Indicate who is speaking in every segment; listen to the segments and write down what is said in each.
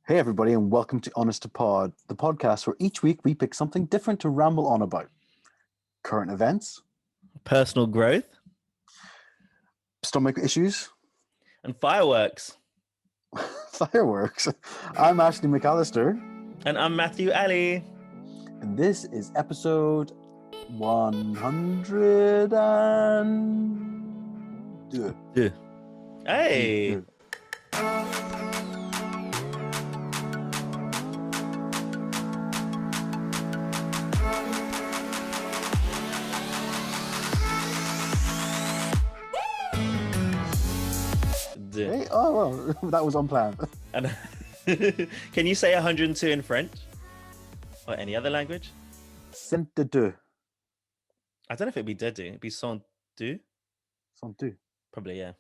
Speaker 1: Hey, everybody, and welcome to Honest to Pod, the podcast where each week we pick something different to ramble on about. Current events,
Speaker 2: Personal growth,
Speaker 1: stomach issues,
Speaker 2: and fireworks.
Speaker 1: fireworks. I'm Ashley McAllister,
Speaker 2: And I'm Matthew Alley.
Speaker 1: and this is episode 102.
Speaker 2: Hey.
Speaker 1: Hey, oh, well, that was unplanned.
Speaker 2: And can you say 102 in French? Or any other language?
Speaker 1: Cent de deux.
Speaker 2: I don't know if it'd be deux. It'd be cent deux.
Speaker 1: Cent deux.
Speaker 2: Probably, yeah.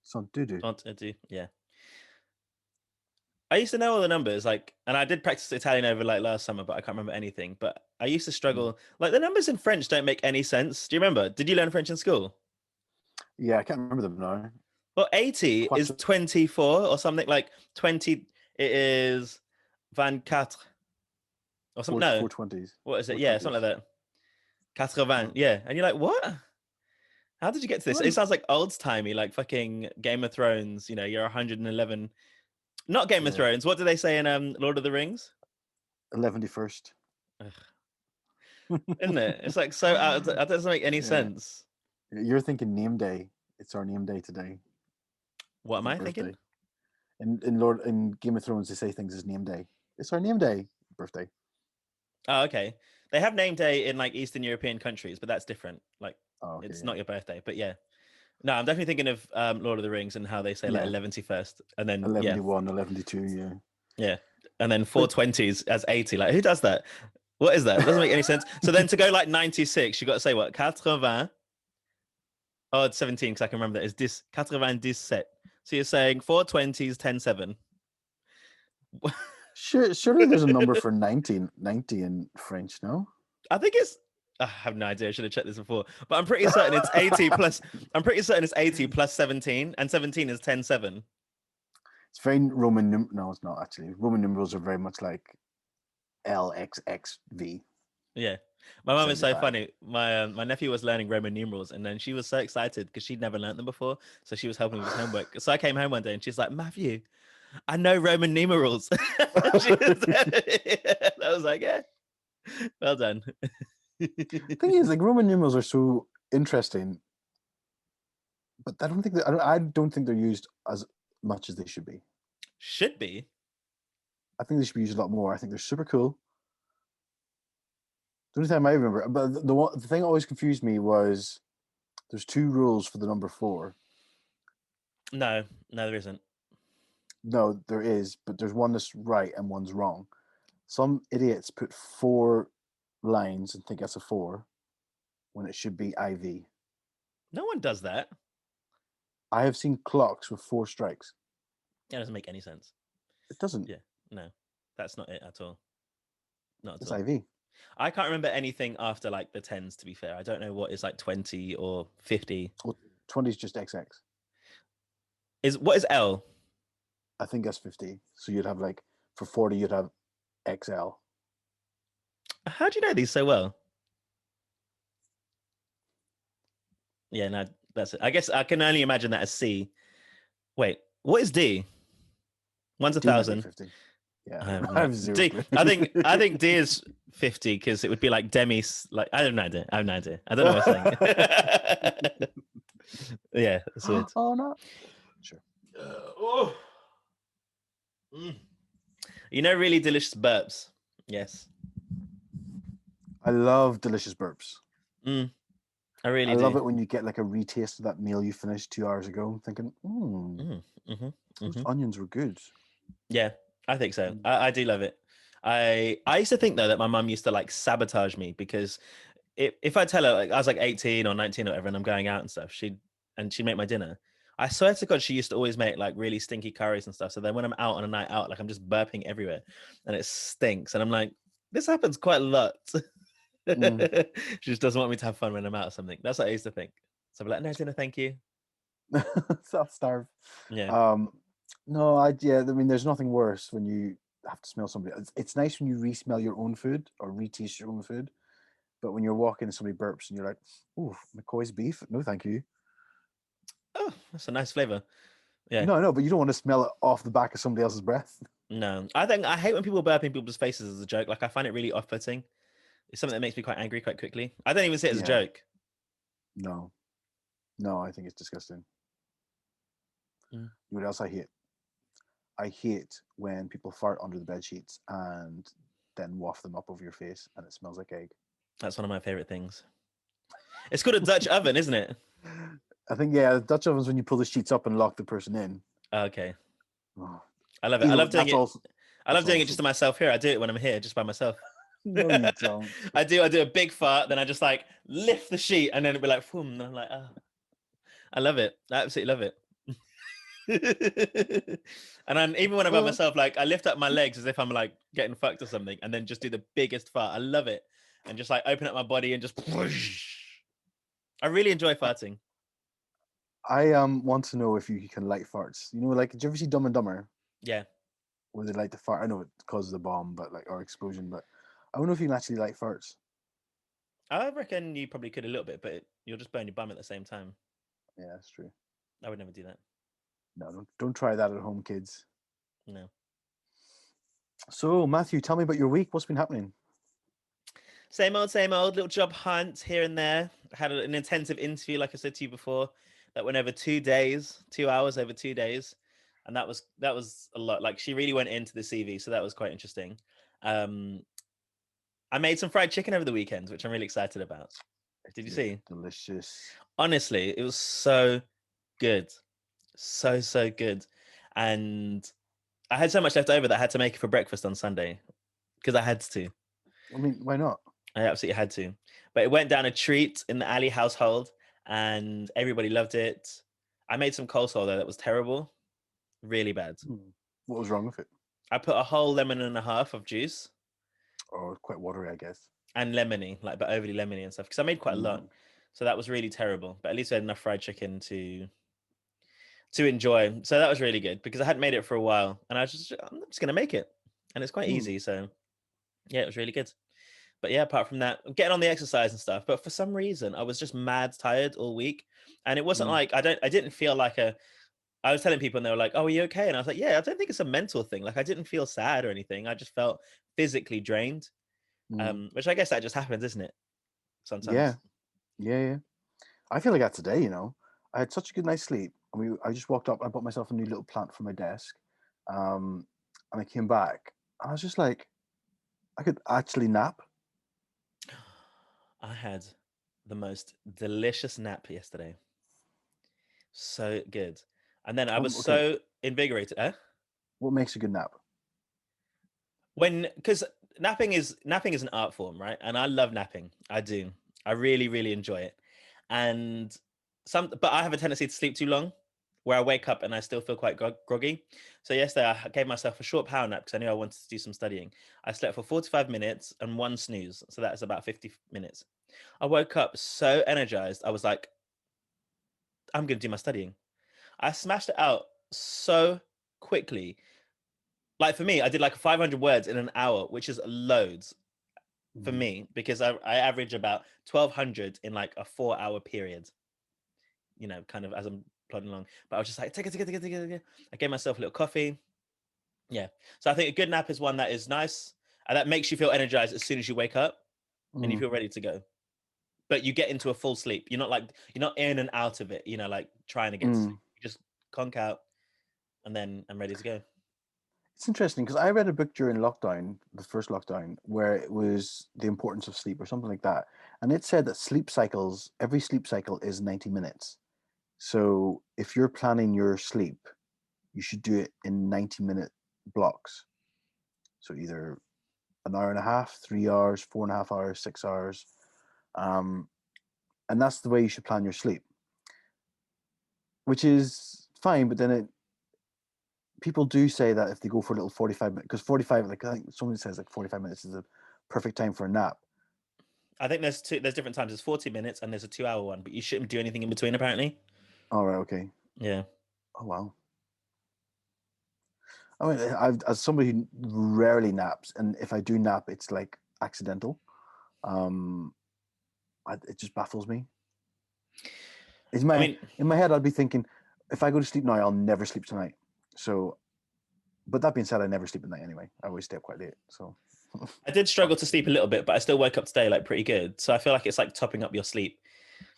Speaker 1: Cent deux deux.
Speaker 2: Cent deux, yeah. I used to know all the numbers, and I did practice Italian over last summer, but I can't remember anything. But I used to struggle. The numbers in French don't make any sense. Do you remember? Did you learn French in school?
Speaker 1: Yeah, I can't remember them now.
Speaker 2: Well, 80 is 24 or something like 20. It is 24 or something. No,
Speaker 1: 420s.
Speaker 2: What is it? Yeah, something like that. 80. Yeah, and you're like, what? How did you get to this? It sounds like old timey, like fucking Game of Thrones. You know, you're 111. Not Game of Thrones. What do they say in Lord of the Rings?
Speaker 1: 11st.
Speaker 2: Isn't it? It's like so. That doesn't make any sense.
Speaker 1: You're thinking name day. It's our name day today.
Speaker 2: What am I thinking?
Speaker 1: In Game of Thrones, they say things as name day. It's our name day, birthday.
Speaker 2: Oh, okay. They have name day in Eastern European countries, but that's different. It's not your birthday, but yeah. No, I'm definitely thinking of Lord of the Rings and how they say 11st, and then
Speaker 1: 11:1, 11:2, yeah.
Speaker 2: Yeah, and then 420s as 80. Who does that? What is that? It doesn't make any sense. So then to go 96, you got to say what? 80. Oh, it's 17 because I can remember that. It's 97. So you're saying 420s, 10-7.
Speaker 1: Surely there's a number for 90 in French, no?
Speaker 2: I think it's. I have no idea. I should have checked this before, but I'm pretty certain it's 80 plus. I'm pretty certain it's 80 plus 17, and 17 is 10-7.
Speaker 1: It's very Roman. No, it's not actually. Roman numerals are very much like LXXV.
Speaker 2: Yeah. My mum is so funny. My nephew was learning Roman numerals, and then she was so excited because she'd never learned them before. So she was helping with his homework. So I came home one day and she's like, Matthew, I know Roman numerals. I was like, yeah, well done.
Speaker 1: The thing is, Roman numerals are so interesting, but I don't think they're used as much as they should be.
Speaker 2: Should be.
Speaker 1: I think they should be used a lot more. I think they're super cool. The only time I remember, but the thing that always confused me was there's 2 rules for the number 4.
Speaker 2: No, there isn't.
Speaker 1: No, there is, but there's one that's right and one's wrong. Some idiots put 4 lines and think that's a 4 when it should be IV.
Speaker 2: No one does that.
Speaker 1: I have seen clocks with 4 strikes.
Speaker 2: That doesn't make any sense.
Speaker 1: It doesn't.
Speaker 2: Yeah, no, that's not it at all. Not at
Speaker 1: all. It's IV.
Speaker 2: I can't remember anything after the 10s, to be fair. I don't know what is 20 or 50.
Speaker 1: Well, 20 is just XX.
Speaker 2: What is L?
Speaker 1: I think that's 50. So you'd have for 40, you'd have XL.
Speaker 2: How do you know these so well? Yeah, no, that's it. I guess I can only imagine that as C. Wait, what is D? One's 1,000.
Speaker 1: 50. Yeah, I have 0.
Speaker 2: D, I think D is 50 because it would be like demis. I have no idea. I don't know what I'm saying. Yeah, that's weird.
Speaker 1: Oh no. Sure.
Speaker 2: You know, really delicious burps. Yes.
Speaker 1: I love delicious burps.
Speaker 2: I really do.
Speaker 1: Love it when you get a retaste of that meal you finished 2 hours ago, thinking, those onions were good.
Speaker 2: Yeah, I think so. I do love it. I used to think though that my mum used to sabotage me because if I tell her I was 18 or 19 or whatever and I'm going out and stuff, she'd make my dinner. I swear to God, she used to always make really stinky curries and stuff. So then when I'm out on a night out, I'm just burping everywhere and it stinks. And I'm like, this happens quite a lot. She just doesn't want me to have fun when I'm out or something. That's what I used to think. So I'm like, no dinner, thank you.
Speaker 1: Self-starve.
Speaker 2: Yeah.
Speaker 1: No, I mean, there's nothing worse when you have to smell somebody. It's nice when you re-smell your own food or re-taste your own food, but when you're walking and somebody burps and you're like, "Ooh, McCoy's beef? No, thank you."
Speaker 2: Oh, that's a nice flavor. Yeah.
Speaker 1: No, but you don't want to smell it off the back of somebody else's breath.
Speaker 2: No, I hate when people burp in people's faces as a joke. Like I find it really off-putting. It's something that makes me quite angry quite quickly. I don't even see it as a
Speaker 1: Yeah.
Speaker 2: joke.
Speaker 1: No, no, I think it's disgusting.
Speaker 2: Mm.
Speaker 1: You know what else I hate? I hate when people fart under the bed sheets and then waft them up over your face and it smells like egg.
Speaker 2: That's one of my favorite things. It's called a Dutch oven, isn't it?
Speaker 1: I think, yeah, Dutch ovens when you pull the sheets up and lock the person in.
Speaker 2: Okay.
Speaker 1: Oh.
Speaker 2: I love it. I love doing it. I love doing it just to myself here. I do it when I'm here, just by myself.
Speaker 1: No, you don't.
Speaker 2: I do a big fart, then I just like lift the sheet and then it'll be like, boom, and I'm like, oh. I love it. I absolutely love it. And then even when I'm by myself, like I lift up my legs as if I'm like getting fucked or something, and then just do the biggest fart. I love it. And just like open up my body and just whoosh. I really enjoy farting.
Speaker 1: I want to know if you can light farts. You know, like, did you ever see Dumb and Dumber?
Speaker 2: Yeah.
Speaker 1: Where they light the fart? I know it causes a bomb, but like, or explosion, but I don't know if you can actually light farts.
Speaker 2: I reckon you probably could a little bit, but you'll just burn your bum at the same time.
Speaker 1: Yeah, that's true.
Speaker 2: I would never do that.
Speaker 1: No, don't try that at home, kids.
Speaker 2: No.
Speaker 1: So, Matthew, tell me about your week. What's been happening?
Speaker 2: Same old, little job hunt here and there. I had an intensive interview, like I said to you before, that went over 2 days, 2 hours over 2 days. And that was a lot. Like she really went into the CV, so that was quite interesting. I made some fried chicken over the weekend, which I'm really excited about. Did you see?
Speaker 1: Delicious.
Speaker 2: Honestly, it was so good. So good. And I had so much left over that I had to make it for breakfast on Sunday because I had to.
Speaker 1: I mean, why not?
Speaker 2: I absolutely had to. But it went down a treat in the Ali household and everybody loved it. I made some coleslaw though that was terrible. Really bad.
Speaker 1: What was wrong with it?
Speaker 2: I put a whole lemon and a half of juice.
Speaker 1: Oh, quite watery, I guess.
Speaker 2: And lemony, like but overly lemony and stuff. Because I made quite a lot. So that was really terrible. But at least I had enough fried chicken to enjoy. So that was really good because I hadn't made it for a while. And I'm just gonna make it. And it's quite easy. So yeah, it was really good. But yeah, apart from that, I'm getting on the exercise and stuff. But for some reason, I was just mad tired all week. And it wasn't like I didn't feel like I was telling people and they were like, "Oh, are you okay?" And I was like, "Yeah, I don't think it's a mental thing. Like I didn't feel sad or anything. I just felt physically drained." Which I guess that just happens, isn't it? Sometimes.
Speaker 1: Yeah. I feel like that today, you know. I had such a good night's sleep. I just walked up, I bought myself a new little plant for my desk. And I came back. And I was just like, I could actually nap.
Speaker 2: I had the most delicious nap yesterday. So good. And then I was so invigorated.
Speaker 1: What makes a good nap?
Speaker 2: Because napping is an art form, right? And I love napping. I do. I really, really enjoy it. And but I have a tendency to sleep too long, where I wake up and I still feel quite groggy. So yesterday I gave myself a short power nap because I knew I wanted to do some studying. I slept for 45 minutes and one snooze, so that's about 50 minutes. I woke up so energized. I was like, I'm going to do my studying. I smashed it out so quickly. Like for me, I did like 500 words in an hour, which is loads for me because I average about 1,200 in like a 4-hour period, you know, kind of as I'm plodding along. But I was just like, take it. I gave myself a little coffee. Yeah. So I think a good nap is one that is nice and that makes you feel energized as soon as you wake up and you feel ready to go. But you get into a full sleep. You're not in and out of it, you know, like trying to get to sleep. You just conk out and then I'm ready to go.
Speaker 1: It's interesting because I read a book during lockdown, the first lockdown, where it was the importance of sleep or something like that. And it said that every sleep cycle is 90 minutes. So if you're planning your sleep, you should do it in 90-minute blocks. So either an hour and a half, 3 hours, 4.5 hours, 6 hours. And that's the way you should plan your sleep, which is fine. But then people do say that if they go for a little 45 minutes, because 45, like I think someone says like 45 minutes is a perfect time for a nap.
Speaker 2: I think there's different times. There's 40 minutes and there's a 2-hour one, but you shouldn't do anything in between apparently.
Speaker 1: All right. Okay.
Speaker 2: Yeah.
Speaker 1: Oh, wow. I mean, as somebody who rarely naps, and if I do nap, it's like accidental. Um, it just baffles me.
Speaker 2: I mean,
Speaker 1: In my head, I'd be thinking, if I go to sleep now, I'll never sleep tonight. So, but that being said, I never sleep at night anyway. I always stay up quite late. So,
Speaker 2: I did struggle to sleep a little bit, but I still woke up today like pretty good. So I feel like it's like topping up your sleep.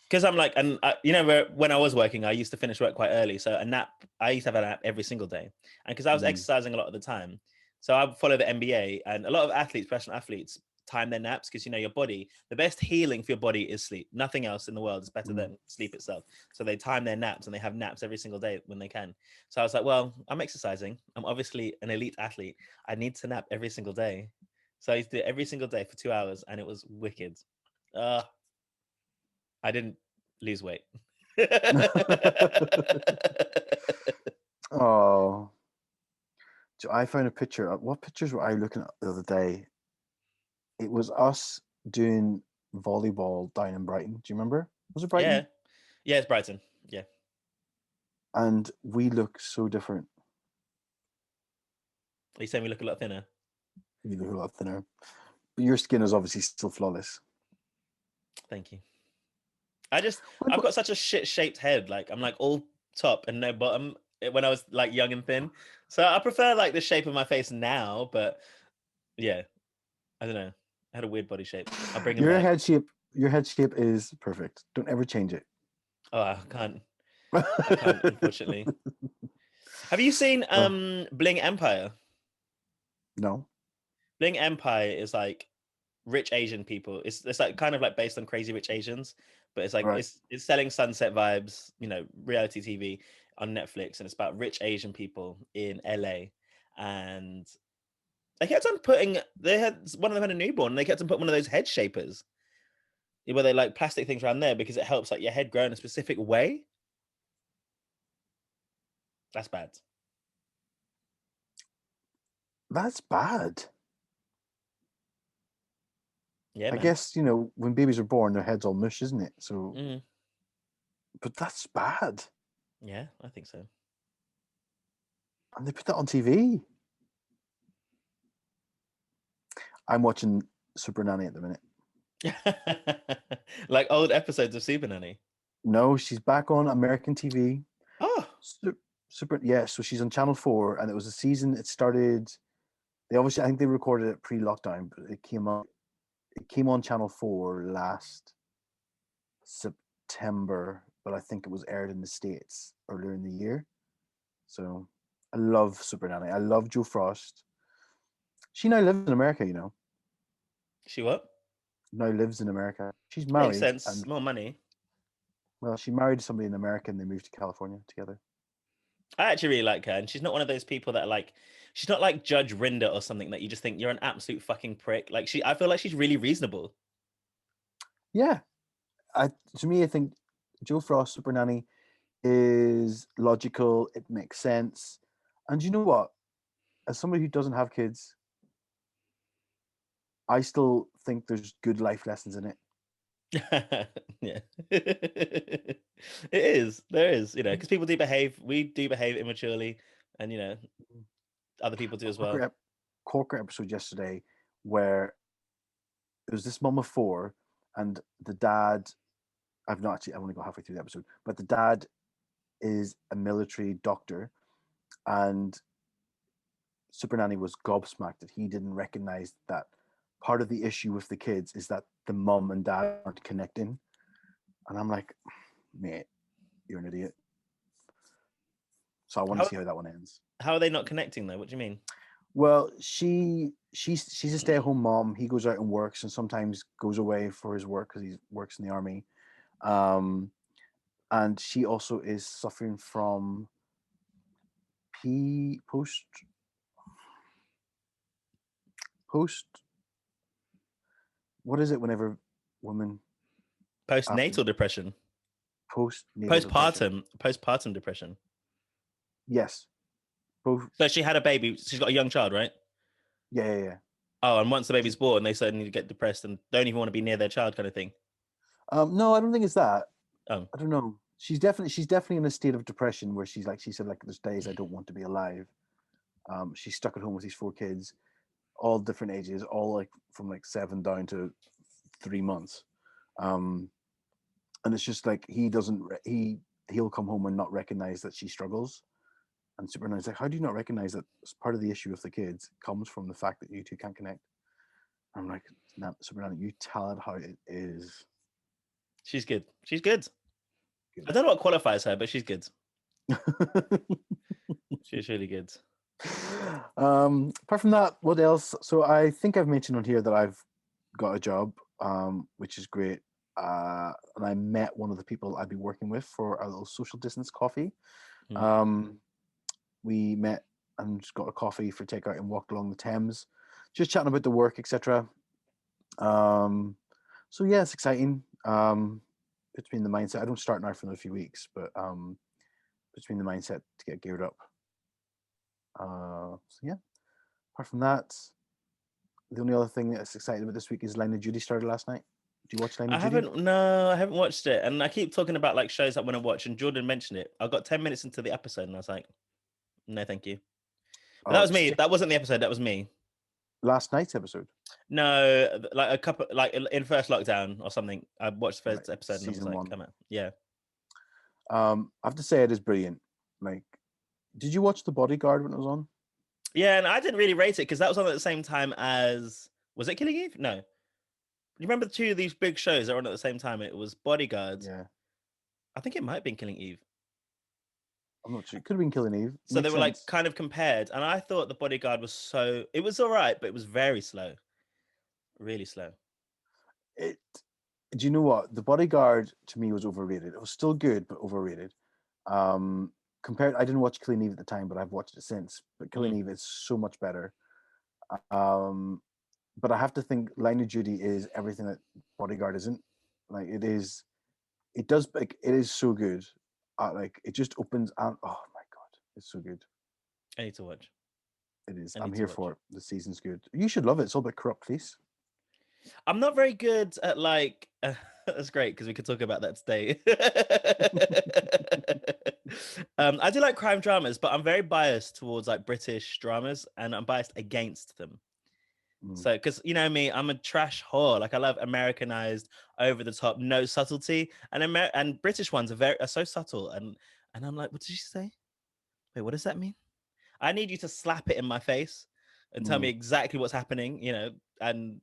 Speaker 2: Because I'm like, and you know, when I was working, I used to finish work quite early. So a nap, I used to have a nap every single day. And because I was
Speaker 1: mm,
Speaker 2: exercising a lot of the time, so I follow the NBA, and a lot of athletes, professional athletes, time their naps because you know your body, the best healing for your body is sleep. Nothing else in the world is better
Speaker 1: mm.
Speaker 2: than sleep itself. So they time their naps and they have naps every single day when they can. So I was like, well, I'm exercising. I'm obviously an elite athlete. I need to nap every single day. So I used to do it every single day for 2 hours, and it was wicked. Uh, I didn't lose weight.
Speaker 1: Oh, so I found a picture. What pictures were I looking at the other day? It was us doing volleyball down in Brighton. Do you remember? Was it
Speaker 2: Yeah.
Speaker 1: Brighton?
Speaker 2: Yeah, it's Brighton. Yeah.
Speaker 1: And we look so different.
Speaker 2: Are you saying we look a lot thinner?
Speaker 1: You look a lot thinner. But your skin is obviously still flawless.
Speaker 2: Thank you. I've got such a shit shaped head. Like I'm like all top and no bottom when I was like young and thin. So I prefer like the shape of my face now, but yeah, I don't know. I had a weird body shape. I'll bring him
Speaker 1: Your
Speaker 2: back.
Speaker 1: head shape, your head shape is perfect. Don't ever change it.
Speaker 2: Oh, I can't. I can't, unfortunately. Have you seen
Speaker 1: Oh,
Speaker 2: Bling Empire?
Speaker 1: no.
Speaker 2: Bling Empire is like rich Asian people. It's like kind of like based on Crazy Rich Asians, but it's like
Speaker 1: All right.
Speaker 2: it's selling sunset vibes, you know, reality TV on Netflix, and it's about rich Asian people in LA. And they had one of them had a newborn, and they kept on putting one of those head shapers where they like plastic things around there because it helps like your head grow in a specific way. That's bad.
Speaker 1: That's bad.
Speaker 2: Yeah,
Speaker 1: I
Speaker 2: man.
Speaker 1: guess, when babies are born, their head's all mush, isn't it? So,
Speaker 2: Mm,
Speaker 1: but that's bad.
Speaker 2: yeah, I think so.
Speaker 1: And they put that on TV. I'm watching Super Nanny at the minute.
Speaker 2: Like old episodes of Super Nanny.
Speaker 1: No, she's back on American TV.
Speaker 2: Oh,
Speaker 1: Super, yeah. So she's on Channel 4, and it was a season. It started. I think they recorded it pre-lockdown, but it came on. It came on Channel 4 last September, but I think it was aired in the States earlier in the year. So I love Super Nanny. I love Joe Frost. She now lives in America.
Speaker 2: she what?
Speaker 1: Now lives in America. She's
Speaker 2: Makes
Speaker 1: married,
Speaker 2: sense.
Speaker 1: and
Speaker 2: More money.
Speaker 1: well, she married somebody in America, and they moved to California together.
Speaker 2: I actually really like her, and she's not one of those people that like. She's not like Judge Rinder or something that you just think you're an absolute fucking prick. Like I feel like she's really reasonable.
Speaker 1: Yeah, to me, I think Joe Frost, Super Nanny, is logical. It makes sense, and you know what? As somebody who doesn't have kids, I still think there's good life lessons in it.
Speaker 2: Yeah, it is. There is, you know, because people do behave. We do behave immaturely, and you know, other people do as well.
Speaker 1: Corker, Corker episode yesterday where it was this mom of four, and the dad. I've only got halfway through the episode, but the dad is a military doctor, and Super Nanny was gobsmacked that he didn't recognize that part of the issue with the kids is that the mom and dad aren't connecting. And I'm like, mate, you're an idiot. So I want to
Speaker 2: How
Speaker 1: see how that one ends.
Speaker 2: how are they not connecting though? What do you mean?
Speaker 1: Well, she's a stay-at-home mom. He goes out and works, and sometimes goes away for his work because he works in the army. Um, and she also is suffering from P post. What is it? Whenever women after
Speaker 2: Postnatal depression,
Speaker 1: postnatal depression.
Speaker 2: postpartum depression.
Speaker 1: Yes, both.
Speaker 2: So she had a baby. She's got a young child, right?
Speaker 1: Yeah, yeah, yeah.
Speaker 2: Oh, and once the baby's born, they suddenly get depressed and don't even want to be near their child, kind of thing.
Speaker 1: No, I don't think it's that.
Speaker 2: Oh,
Speaker 1: I don't know. She's definitely in a state of depression where she said, like, there's days I don't want to be alive. She's stuck at home with these 4 kids, all different ages, all like from like 7 down to 3 months. Um, and it's just like he doesn't he'll come home and not recognize that she struggles. And Superman's like, how do you not recognize that part of the issue with the kids comes from the fact that you two can't connect? I'm like, nah, Superman, you tell it how it is.
Speaker 2: She's good. She's good.
Speaker 1: Good.
Speaker 2: I don't know what qualifies her, but she's good. She's really good.
Speaker 1: Apart from that, what else? So I think I've mentioned on here that I've got a job, which is great. And I met one of the people I'd be working with for a little social distance coffee. We met and just got a coffee for takeout and walked along the Thames, just chatting about the work, etc. So yeah, it's exciting. Puts me in the mindset. I don't start now for another few weeks, but puts me in the mindset to get geared up. So yeah. Apart from that, the only other thing that's exciting about this week is Line of Duty started last night. Do you watch Line of Duty?
Speaker 2: I haven't watched it. And I keep talking about like shows I want to watch, and Jordan mentioned it. I got 10 minutes into the episode and I was like, no, thank you. But that was me. That wasn't the episode, that was me.
Speaker 1: Last night's episode?
Speaker 2: No, like a couple, like in first lockdown or something. I watched the first episode and I was like,
Speaker 1: 1.
Speaker 2: come on. Yeah.
Speaker 1: I have to say it is brilliant. Like, did you watch The Bodyguard when it was on?
Speaker 2: Yeah, and I didn't really rate it because that was on at the same time as, was it Killing Eve? No. You remember the two of these big shows that were on at the same time? It was Bodyguard.
Speaker 1: Yeah.
Speaker 2: I think it might have been Killing Eve.
Speaker 1: I'm not sure. It could have been Killing Eve.
Speaker 2: So they were like kind of compared. And I thought The Bodyguard was it was all right, but it was very slow. Really slow.
Speaker 1: Do you know what? The Bodyguard to me was overrated. It was still good, but overrated. I didn't watch Killing Eve at the time, but I've watched it since. But Killing Eve is so much better. But I have to think Line of Duty is everything that Bodyguard isn't. Like it is, it does. Like it is so good. Like it just opens and oh my god, it's so good.
Speaker 2: I need to watch.
Speaker 1: It is. I'm here for it. The season's good. You should love it. It's all about corrupt police.
Speaker 2: I'm not very good at like. That's great because we could talk about that today. I do like crime dramas, but I'm very biased towards like British dramas, and I'm biased against them. So, because you know me, I'm a trash whore. Like I love Americanized, over the top, no subtlety, and British ones are so subtle. And I'm like, what did you say? Wait, what does that mean? I need you to slap it in my face and tell me exactly what's happening. You know, and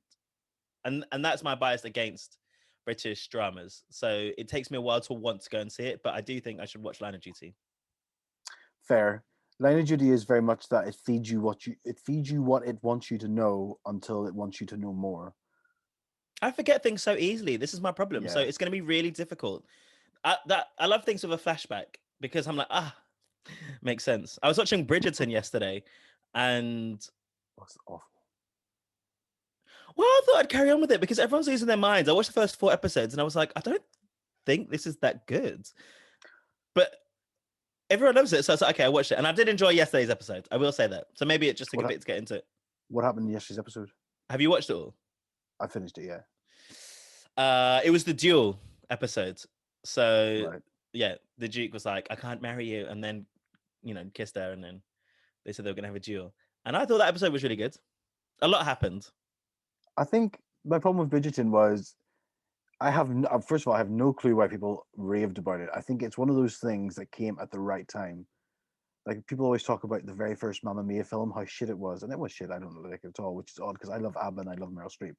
Speaker 2: that's my bias against British dramas. So it takes me a while to want to go and see it, but I do think I should watch Line of Duty.
Speaker 1: Fair. Line of Duty is very much that it feeds you what it wants you to know until it wants you to know more.
Speaker 2: I forget things so easily. This is my problem.
Speaker 1: Yeah.
Speaker 2: So it's going to be really difficult. I love things with a flashback because I'm like, makes sense. I was watching Bridgerton yesterday, and
Speaker 1: that's awful.
Speaker 2: Well, I thought I'd carry on with it because everyone's losing their minds. I watched the first 4 episodes and I was like, I don't think this is that good. But everyone loves it. So I was like, okay, I watched it. And I did enjoy yesterday's episode. I will say that. So maybe it just took a bit to get into it.
Speaker 1: What happened in yesterday's episode?
Speaker 2: Have you watched it all?
Speaker 1: I finished it,
Speaker 2: yeah. It was the duel episode. So, yeah, the Duke was like, I can't marry you. And then, kissed her. And then they said they were going to have a duel. And I thought that episode was really good. A lot happened.
Speaker 1: I think my problem with Bridgerton was first of all, I have no clue why people raved about it. I think it's one of those things that came at the right time. Like people always talk about the very first Mamma Mia film, how shit it was, and it was shit. I don't like it at all, which is odd because I love ABBA and I love Meryl Streep.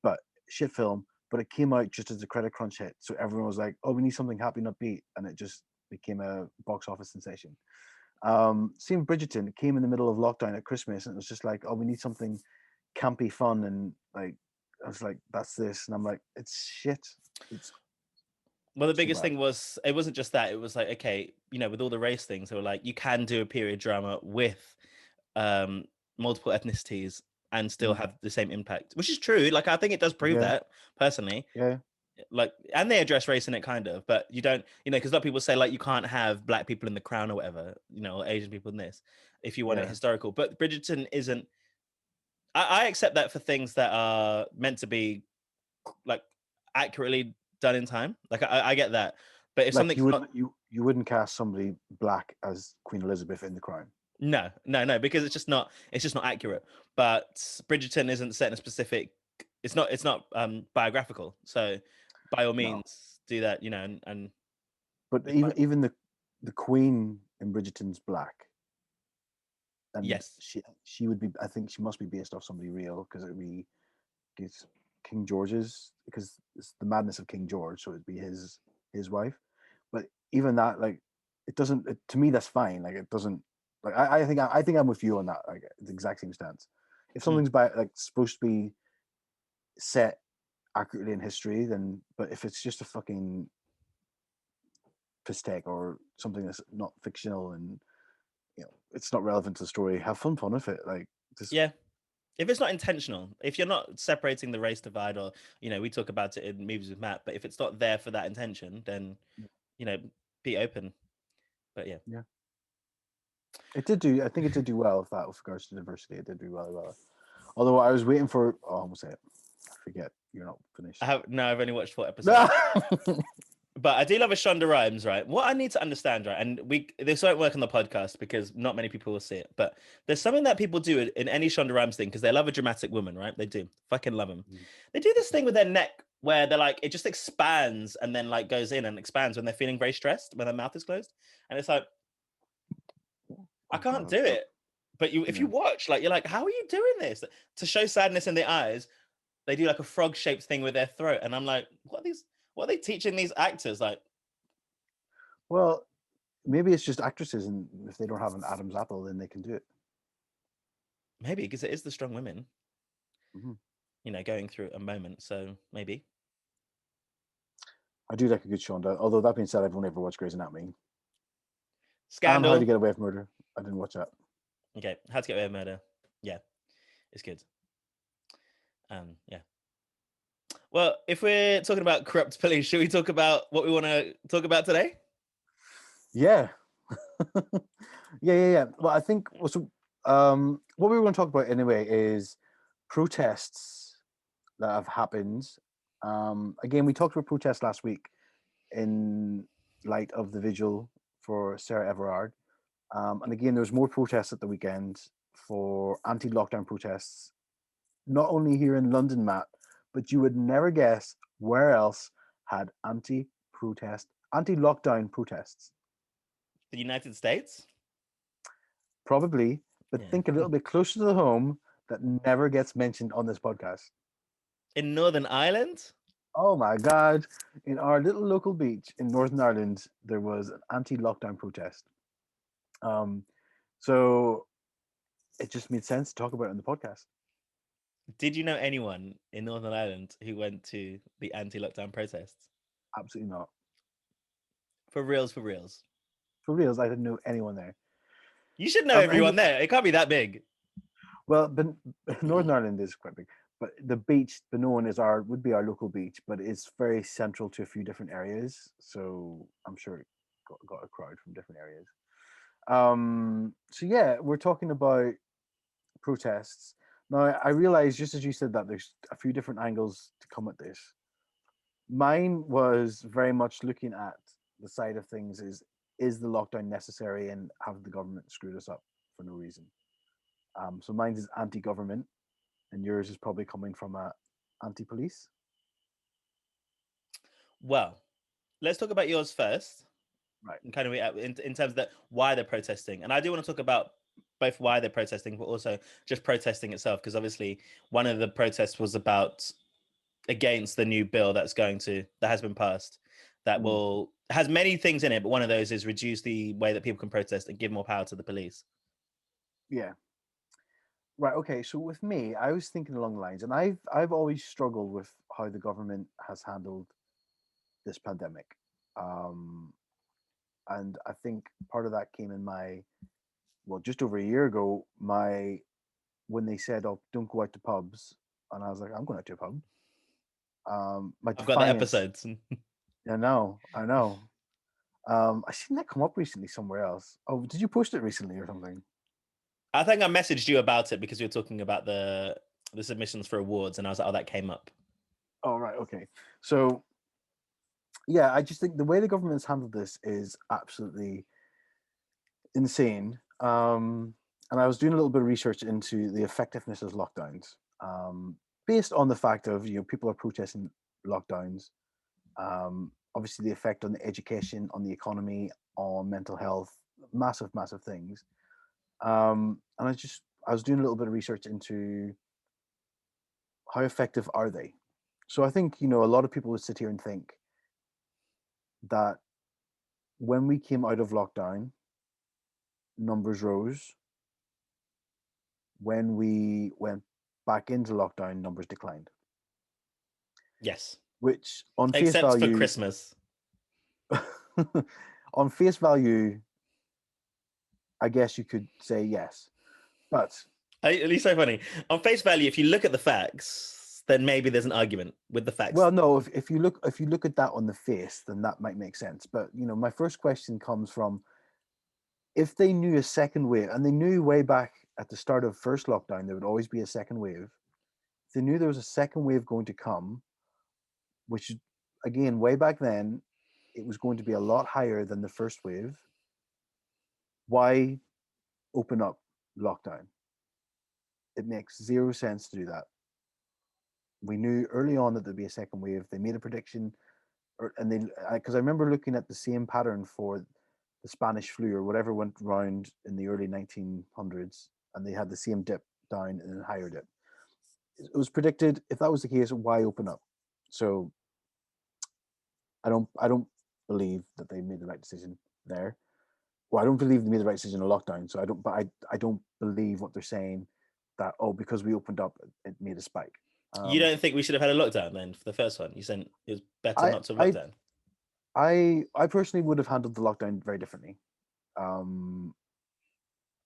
Speaker 1: But shit film, but it came out just as the credit crunch hit, so everyone was like, "Oh, we need something happy, not beat," and it just became a box office sensation. Same Bridgerton, it came in the middle of lockdown at Christmas, and it was just like, "Oh, we need something campy, fun," and like I was like, "That's this," and I'm like, "It's shit."
Speaker 2: Well, the biggest thing was, it wasn't just that. It was like, okay, with all the race things, they were like, you can do a period drama with multiple ethnicities and still have the same impact, which is true. Like, I think it does prove that, personally.
Speaker 1: Yeah.
Speaker 2: Like, and they address race in it, kind of, but you don't, because a lot of people say, like, you can't have Black people in The Crown or whatever, or Asian people in this, if you want it historical. But Bridgerton isn't. I accept that for things that are meant to be, like, accurately done in time. Like I get that, but if
Speaker 1: like
Speaker 2: something
Speaker 1: you wouldn't cast somebody Black as Queen Elizabeth in The Crown.
Speaker 2: No, because it's just not accurate. But Bridgerton isn't set in a specific. It's not biographical. So by all
Speaker 1: No,
Speaker 2: means, do that. You know, and
Speaker 1: but
Speaker 2: it's fine.
Speaker 1: even the Queen in Bridgerton's black, and
Speaker 2: Yes.
Speaker 1: she would be. I think she must be based off somebody real because it would be it's King George's because it's the madness of King George, so it'd be his wife. But even that, like, it doesn't. To me, that's fine. Like, it doesn't. Like, I think I'm with you on that. Like, the exact same stance. If
Speaker 2: Mm.
Speaker 1: something's by like supposed to be set accurately in history, then. But if it's just a fucking piss take or something that's not fictional and it's not relevant to the story, have fun with it. Like, just
Speaker 2: Yeah. If it's not intentional, if you're not separating the race divide, or we talk about it in movies with Matt, but if it's not there for that intention, then you know, be open. But yeah.
Speaker 1: yeah. It did do. I think it did do well with that with regards to diversity. It did do really well. Although I was waiting for. Oh, I almost say it. I forget. You're not finished.
Speaker 2: I've only watched 4 episodes. But I do love a Shonda Rhimes, right? What I need to understand, right? And this won't work on the podcast because not many people will see it. But there's something that people do in any Shonda Rhimes thing because they love a dramatic woman, right? They do. Fucking love them. They do this thing with their neck where they're like, it just expands and then like goes in and expands when they're feeling very stressed, when their mouth is closed. And it's like, I
Speaker 1: Oh
Speaker 2: can't
Speaker 1: god.
Speaker 2: do it. But if
Speaker 1: Yeah.
Speaker 2: you watch, like, you're like, how are you doing this? To show sadness in the eyes, they do like a frog shaped thing with their throat. And I'm like, what are they teaching these actors? Like,
Speaker 1: Well, maybe it's just actresses, and if they don't have an Adam's apple, then they can do it.
Speaker 2: maybe because it is the strong women,
Speaker 1: Hmm.
Speaker 2: going through a moment. So maybe.
Speaker 1: I do like a good Shonda. Although that being said, I've only ever watched Grey's Anatomy and How to
Speaker 2: Scandal.
Speaker 1: Get Away with Murder. I didn't watch that.
Speaker 2: Okay. How to Get Away with Murder. Yeah, it's good. Yeah. Well, if we're talking about corrupt police, should we talk about what we want to talk about today?
Speaker 1: Yeah. Yeah. Well, I think what we were going to talk about anyway is protests that have happened. Again, we talked about protests last week in light of the vigil for Sarah Everard. And again, there was more protests at the weekend for anti-lockdown protests, not only here in London, Matt, but you would never guess where else had anti-lockdown protests.
Speaker 2: The United States?
Speaker 1: Probably, but
Speaker 2: Yeah.
Speaker 1: think a little bit closer to the home that never gets mentioned on this podcast.
Speaker 2: In Northern Ireland?
Speaker 1: Oh my God. In our little local beach in Northern Ireland, there was an anti-lockdown protest. Um, so it just made sense to talk about it on the podcast.
Speaker 2: Did you know anyone in Northern Ireland who went to the anti-lockdown protests?
Speaker 1: Absolutely not.
Speaker 2: For reals, for reals.
Speaker 1: For reals, I didn't know anyone there.
Speaker 2: You should know everyone there. It can't be that big.
Speaker 1: Well, but Northern Ireland is quite big. But the beach, Benone, would be our local beach, but it's very central to a few different areas. So I'm sure it got a crowd from different areas. So yeah, we're talking about protests. Now I realize just as you said that there's a few different angles to come at this. Mine was very much looking at the side of things is the lockdown necessary and have the government screwed us up for no reason? So mine is anti-government, and yours is probably coming from a anti-police.
Speaker 2: Well, let's talk about yours first.
Speaker 1: Right.
Speaker 2: And kind of in terms of that, why they're protesting. And I do want to talk about both why they're protesting, but also just protesting itself, because obviously one of the protests was about against the new bill that has been passed that has many things in it, but one of those is reduce the way that people can protest and give more power to the police.
Speaker 1: Yeah. Right. Okay. So with me, I was thinking along the lines, and I've always struggled with how the government has handled this pandemic, and I think part of that came in just over a year ago, when they said, "Oh, don't go out to pubs," and I was like, "I'm going out to a pub." My
Speaker 2: I've got the
Speaker 1: defiance.
Speaker 2: episodes.
Speaker 1: I know. I seen that come up recently somewhere else. Oh, did you post it recently or something?
Speaker 2: I think I messaged you about it because we were talking about the submissions for awards, and I was like, "Oh, that came up."
Speaker 1: Oh, right. Okay. So, yeah, I just think the way the government's handled this is absolutely insane. And I was doing a little bit of research into the effectiveness of lockdowns, based on the fact of people are protesting lockdowns. Obviously, the effect on the education, on the economy, on mental health, massive, massive things. And I was doing a little bit of research into how effective are they. So I think a lot of people would sit here and think that when we came out of lockdown, numbers rose. When we went back into lockdown, numbers declined.
Speaker 2: Yes.
Speaker 1: Which on face
Speaker 2: Except for
Speaker 1: value,
Speaker 2: Christmas.
Speaker 1: on face value, I guess you could say yes. But
Speaker 2: It's so funny. On face value, if you look at the facts, then maybe there's an argument with the facts.
Speaker 1: well, no, if you look at that on the face, then that might make sense. But my first question comes from, if they knew a second wave, and they knew way back at the start of first lockdown there would always be a second wave. If they knew there was a second wave going to come, which again way back then it was going to be a lot higher than the first wave, why open up lockdown? It makes zero sense to do that. We knew early on that there'd be a second wave. They made a prediction, and because I remember looking at the same pattern for the Spanish flu or whatever went round in the early 1900s, and they had the same dip down and a higher dip. It was predicted. If that was the case, why open up? So I don't believe that they made the right decision there. Well, I don't believe they made the right decision in lockdown. So I don't believe what they're saying, that because we opened up it made a spike.
Speaker 2: You don't think we should have had a lockdown then for the first one? You said it was better not to have lockdown.
Speaker 1: I personally would have handled the lockdown very differently.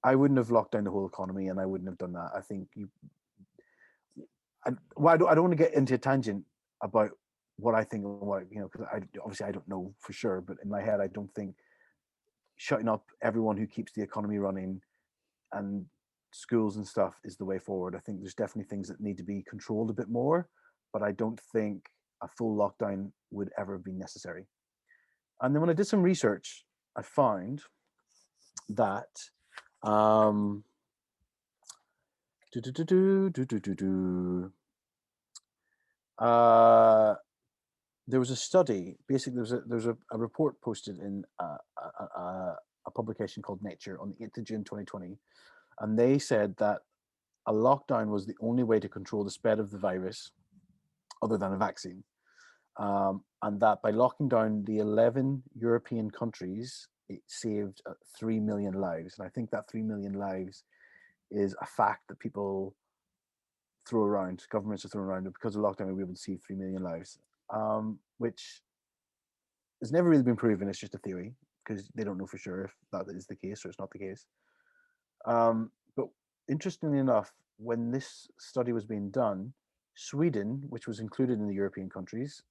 Speaker 1: I wouldn't have locked down the whole economy, and I wouldn't have done that. I think I don't want to get into a tangent about what I think and what because obviously I don't know for sure, but in my head I don't think shutting up everyone who keeps the economy running and schools and stuff is the way forward. I think there's definitely things that need to be controlled a bit more, but I don't think a full lockdown would ever be necessary. And then when I did some research, I found that there was a study. Basically, there's a report posted in a publication called Nature on the 8th of June 2020, and they said that a lockdown was the only way to control the spread of the virus other than a vaccine. And that by locking down the 11 European countries, it saved 3 million lives. And I think that 3 million lives is a fact that people throw around, governments are throwing around, and because of lockdown, we'll be able to save 3 million lives, which has never really been proven. It's just a theory because they don't know for sure if that is the case or it's not the case. But interestingly enough, when this study was being done, Sweden, which was included in the European countries,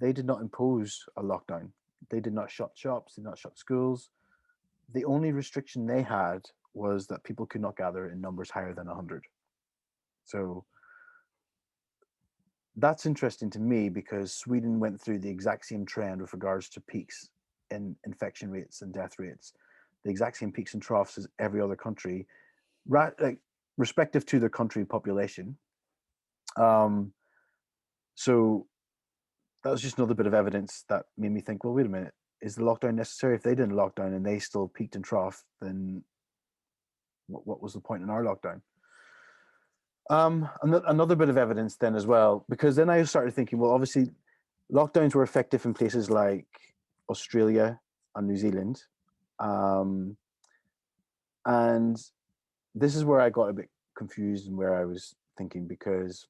Speaker 1: they did not impose a lockdown. They did not shut shops, they did not shut schools. The only restriction they had was that people could not gather in numbers higher than 100. So that's interesting to me because Sweden went through the exact same trend with regards to peaks in infection rates and death rates, the exact same peaks and troughs as every other country, like respective to their country population. So that was just another bit of evidence that made me think, well, wait a minute, is the lockdown necessary? If they didn't lock down and they still peaked and trough, then what was the point in our lockdown? Another bit of evidence then as well, because then I started thinking, well, obviously lockdowns were effective in places like Australia and New Zealand. And this is where I got a bit confused and where I was thinking, because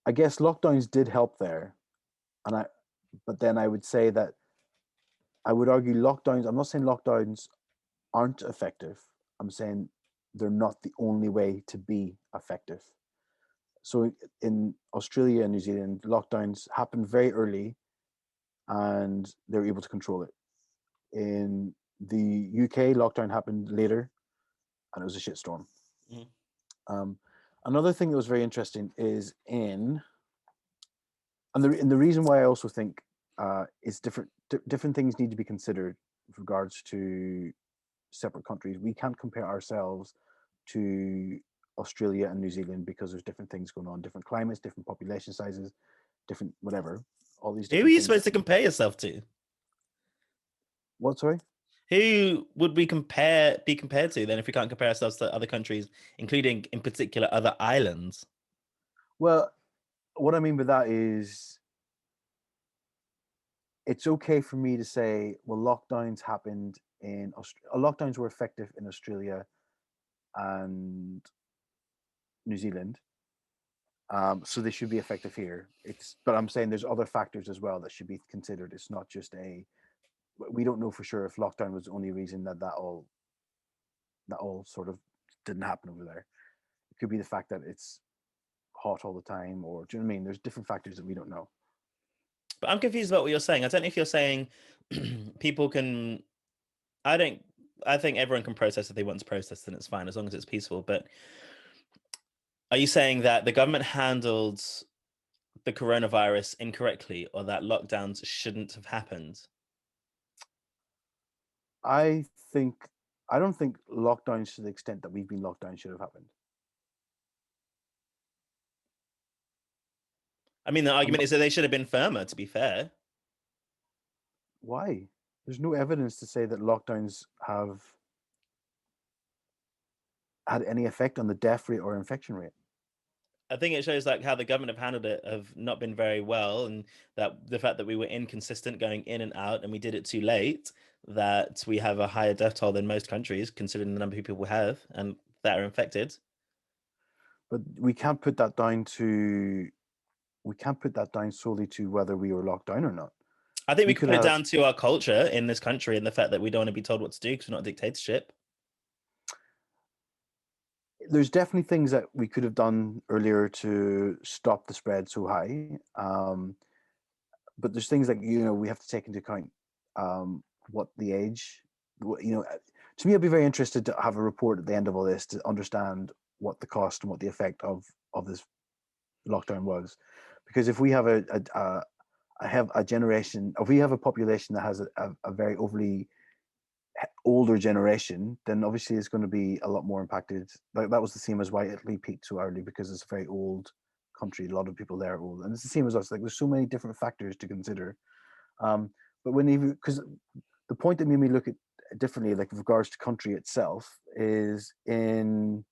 Speaker 1: I guess lockdowns did help there. But then I would say that I would argue lockdowns, I'm not saying lockdowns aren't effective. I'm saying they're not the only way to be effective. So in Australia and New Zealand, lockdowns happened very early and they were able to control it. In the UK, lockdown happened later and it was a shitstorm. Mm-hmm. Another thing that was very interesting is and the reason why I also think is different things need to be considered with regards to separate countries. We can't compare ourselves to Australia and New Zealand because there's different things going on, different climates, different population sizes, different whatever, all these
Speaker 2: Who are
Speaker 1: different
Speaker 2: you
Speaker 1: things
Speaker 2: supposed
Speaker 1: that
Speaker 2: to compare yourself to?
Speaker 1: what, sorry?
Speaker 2: Who would we be compared to then if we can't compare ourselves to other countries, including in particular other islands?
Speaker 1: Well, what I mean by that is it's okay for me to say, well, lockdowns happened in lockdowns were effective in Australia and New Zealand, so they should be effective here. But I'm saying there's other factors as well that should be considered. It's not just we don't know for sure if lockdown was the only reason that all sort of didn't happen over there. It could be the fact that it's hot all the time, or do you know what I mean? There's different factors that we don't know.
Speaker 2: But I'm confused about what you're saying. I don't know if you're saying people can. I don't. I think everyone can protest if they want to protest, and it's fine as long as it's peaceful. But are you saying that the government handled the coronavirus incorrectly, or that lockdowns shouldn't have happened?
Speaker 1: I think I don't think lockdowns to the extent that we've been locked down should have happened.
Speaker 2: I mean, the
Speaker 1: I'm
Speaker 2: argument
Speaker 1: not,
Speaker 2: is that they should have been firmer. To be fair,
Speaker 1: why? There's no evidence to say that lockdowns have had any effect on the death rate or infection rate.
Speaker 2: I think it shows like how the government have handled it have not been very well, and that the fact that we were inconsistent going in and out, and we did it too late, that we have a higher death toll than most countries, considering the number of people we have and that are infected.
Speaker 1: But we can't put that down solely to whether we were locked down or not.
Speaker 2: I think we
Speaker 1: We
Speaker 2: could
Speaker 1: could
Speaker 2: put it
Speaker 1: have
Speaker 2: down to our culture in this country and the fact that we don't want to be told what to do because we're not a dictatorship.
Speaker 1: there's definitely things that we could have done earlier to stop the spread so high. But there's things like we have to take into account what the age. To me, I'd be very interested to have a report at the end of all this to understand what the cost and what the effect of this lockdown was, because if we have a generation, if we have a population that has a very overly older generation, then obviously it's going to be a lot more impacted. Like that was the same as why Italy peaked so early, because it's a very old country. A lot of people there are old, and it's the same as us. Like there's so many different factors to consider. Um, but because the point that made me look at it differently, like with regards to country itself, is in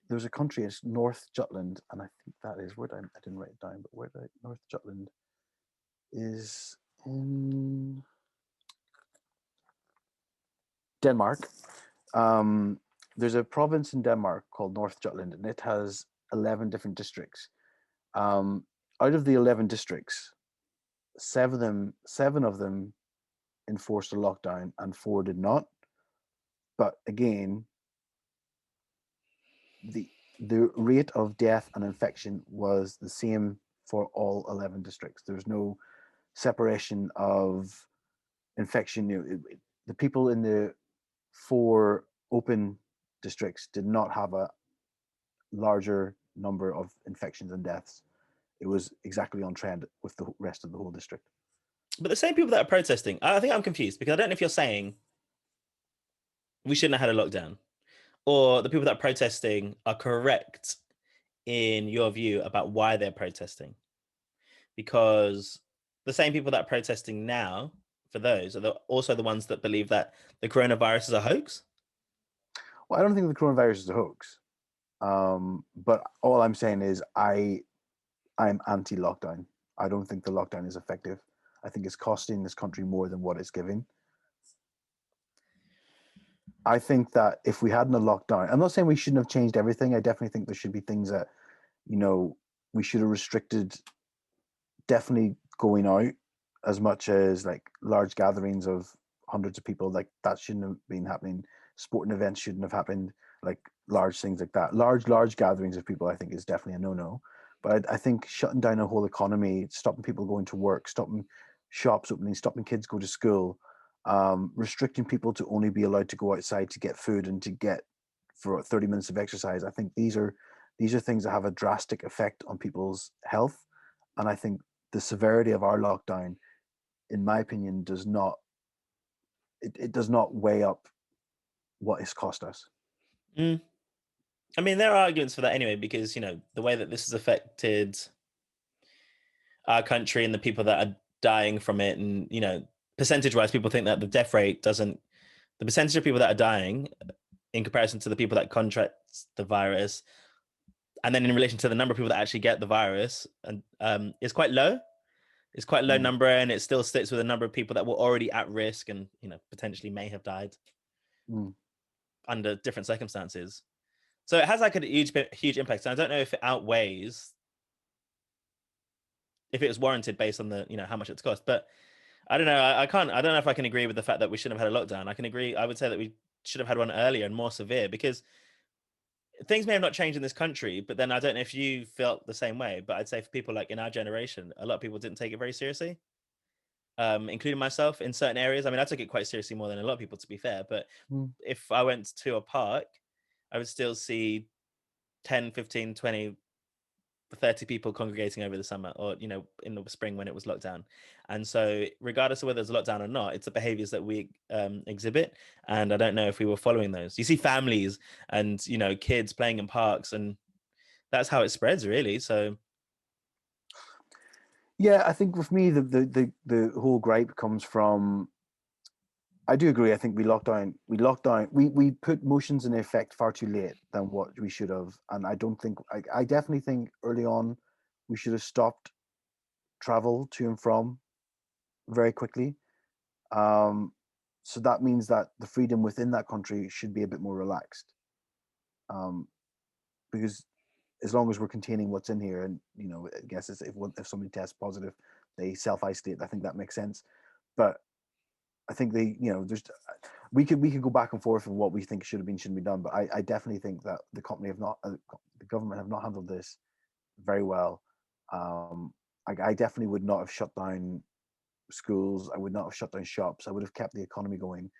Speaker 1: there's a country, it's North Jutland, and I think that is I didn't write it down, but North Jutland is in Denmark. There's a province in Denmark called North Jutland, and it has 11 different districts. Um, Out of the 11 districts, seven of them enforced a lockdown, and four did not. But again, the the rate of death and infection was the same for all 11 districts. There's no separation of infection. The people in the four open districts did not have a larger number of infections and deaths. It was exactly on trend with the rest of the whole district.
Speaker 2: But the same people that are protesting, I think I'm confused because I don't know if you're saying we shouldn't have had a lockdown, or the people that are protesting are correct in your view about why they're protesting. Because the same people that are protesting now, for those, are also the ones that believe that the coronavirus is a hoax.
Speaker 1: Well, I don't think the coronavirus is a hoax. But all I'm saying is I'm anti-lockdown. I don't think the lockdown is effective. I think it's costing this country more than what it's giving. I think that if we hadn't a lockdown, I'm not saying we shouldn't have changed everything. I definitely think there should be things that, we should have restricted, definitely going out as much as like large gatherings of hundreds of people. Like that shouldn't have been happening. Sporting events shouldn't have happened. Like large things like that. Large gatherings of people, I think, is definitely a no-no. But I think shutting down a whole economy, stopping people going to work, stopping shops opening, stopping kids go to school, restricting people to only be allowed to go outside to get food and to get for 30 minutes of exercise. I think these are things that have a drastic effect on people's health. And I think the severity of our lockdown, in my opinion, does not it does not weigh up what it's cost us.
Speaker 2: Mm. I mean, there are arguments for that anyway, because the way that this has affected our country and the people that are dying from it, and percentage-wise, people think that the death rate doesn't. The percentage of people that are dying in comparison to the people that contract the virus, and then in relation to the number of people that actually get the virus, and is quite low. It's quite a low number, and it still sticks with a number of people that were already at risk and potentially may have died under different circumstances. So it has like a huge impact. And I don't know if it outweighs, if it was warranted based on the how much it's cost. But I don't know. I don't know if I can agree with the fact that we shouldn't have had a lockdown. I can agree. I would say that we should have had one earlier and more severe, because things may have not changed in this country, but then I don't know if you felt the same way. But I'd say for people like in our generation, a lot of people didn't take it very seriously, including myself in certain areas. I mean, I took it quite seriously more than a lot of people, to be fair. But if I went to a park, I would still see 10, 15, 20, 30 people congregating over the summer, or in the spring when it was lockdown. And so regardless of whether there's a lockdown or not, it's the behaviors that we exhibit, and I don't know if we were following those. You see families and kids playing in parks, and that's how it spreads, really. So
Speaker 1: yeah, I think with me the whole gripe comes from, I do agree. I think we put motions in effect far too late than what we should have. And I don't think, I definitely think early on we should have stopped travel to and from very quickly. So that means that the freedom within that country should be a bit more relaxed. Because as long as we're containing what's in here, and I guess if somebody tests positive, they self-isolate. I think that makes sense. But I think there's we could go back and forth on what we think should have been, shouldn't be done. But I definitely think that the government have not handled this very well. I definitely would not have shut down schools. I would not have shut down shops. I would have kept the economy going.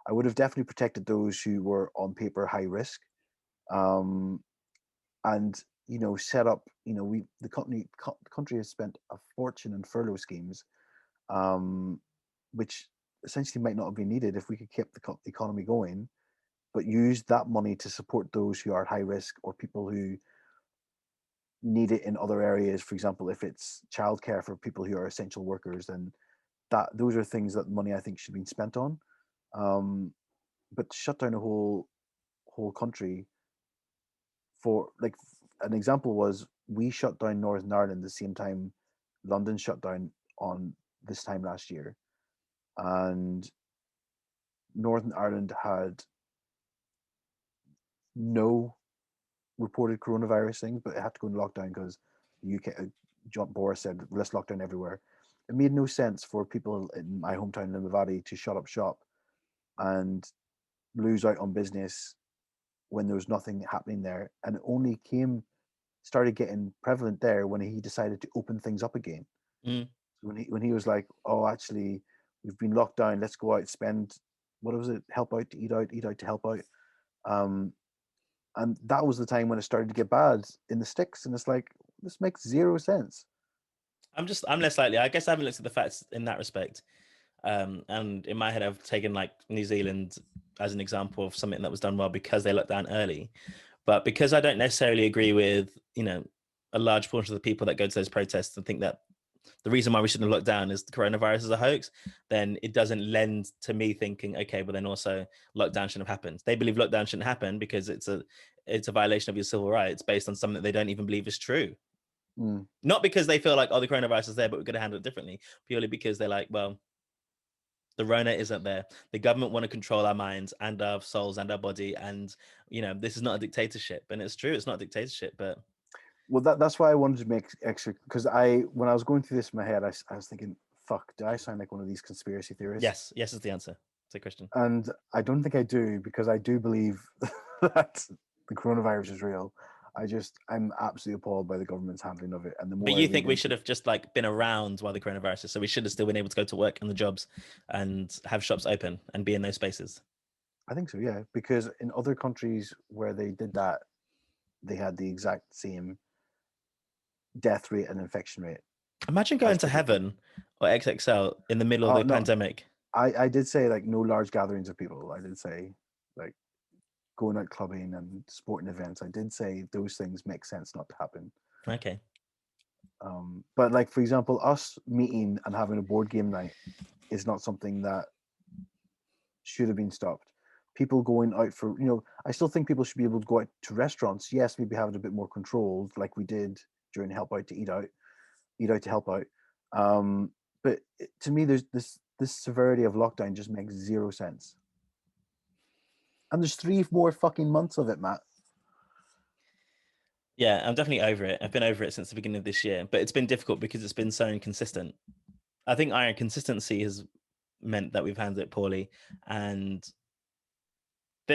Speaker 1: I would have definitely protected those who were on paper high risk, and set up. The country has spent a fortune in furlough schemes, which essentially might not have been needed if we could keep the economy going, but use that money to support those who are at high risk or people who need it in other areas. For example, if it's childcare for people who are essential workers, then those are things that money I think should be spent on. But to shut down a whole country, for like an example was, we shut down Northern Ireland the same time London shut down on this time last year, and Northern Ireland had no reported coronavirus things, but it had to go in lockdown because the UK, John Boris said, let's lock down everywhere. It made no sense for people in my hometown, Limavady, to shut up shop and lose out on business when there was nothing happening there. And it only started getting prevalent there when he decided to open things up again. When he was like, oh, actually, we've been locked down, let's go out, spend, what was it, help out to eat out, eat out to help out. And that was the time when it started to get bad in the sticks. And it's like, this makes zero sense.
Speaker 2: I'm less likely. I guess I haven't looked at the facts in that respect. And in my head, I've taken like New Zealand as an example of something that was done well because they locked down early. But because I don't necessarily agree with, a large portion of the people that go to those protests and think that the reason why we shouldn't have locked down is the coronavirus is a hoax, then it doesn't lend to me thinking, okay, but then also lockdown shouldn't have happened. They believe lockdown shouldn't happen because it's a violation of your civil rights based on something that they don't even believe is true. Not because they feel like, oh, the coronavirus is there, but we're going to handle it differently. Purely because they're like, well, the Rona isn't there. The government want to control our minds and our souls and our body. And, this is not a dictatorship. And it's true, it's not a dictatorship, but.
Speaker 1: Well, that's why I wanted to make extra, because when I was going through this in my head, I was thinking, fuck, do I sound like one of these conspiracy theorists?
Speaker 2: Yes is the answer. It's a question.
Speaker 1: And I don't think I do, because I do believe that the coronavirus is real. I'm absolutely appalled by the government's handling of it. And the more
Speaker 2: but you think we should have just like been around while the coronavirus is, so we should have still been able to go to work and the jobs and have shops open and be in those spaces?
Speaker 1: I think so, yeah, because in other countries where they did that, they had the exact same death rate and infection rate.
Speaker 2: Imagine going to heaven or XXL in the middle of the pandemic.
Speaker 1: I did say like no large gatherings of people. I did say like going out clubbing and sporting events. I did say those things make sense not to happen.
Speaker 2: Okay.
Speaker 1: But like for example, us meeting and having a board game night is not something that should have been stopped. People going out for, I still think people should be able to go out to restaurants. Yes, maybe have it a bit more controlled, like we did during Help Out to Eat Out to Help Out. But to me, there's this severity of lockdown just makes zero sense. And there's 3 more fucking months of it, Matt.
Speaker 2: Yeah, I'm definitely over it. I've been over it since the beginning of this year, but it's been difficult because it's been so inconsistent. I think our inconsistency has meant that we've handled it poorly, and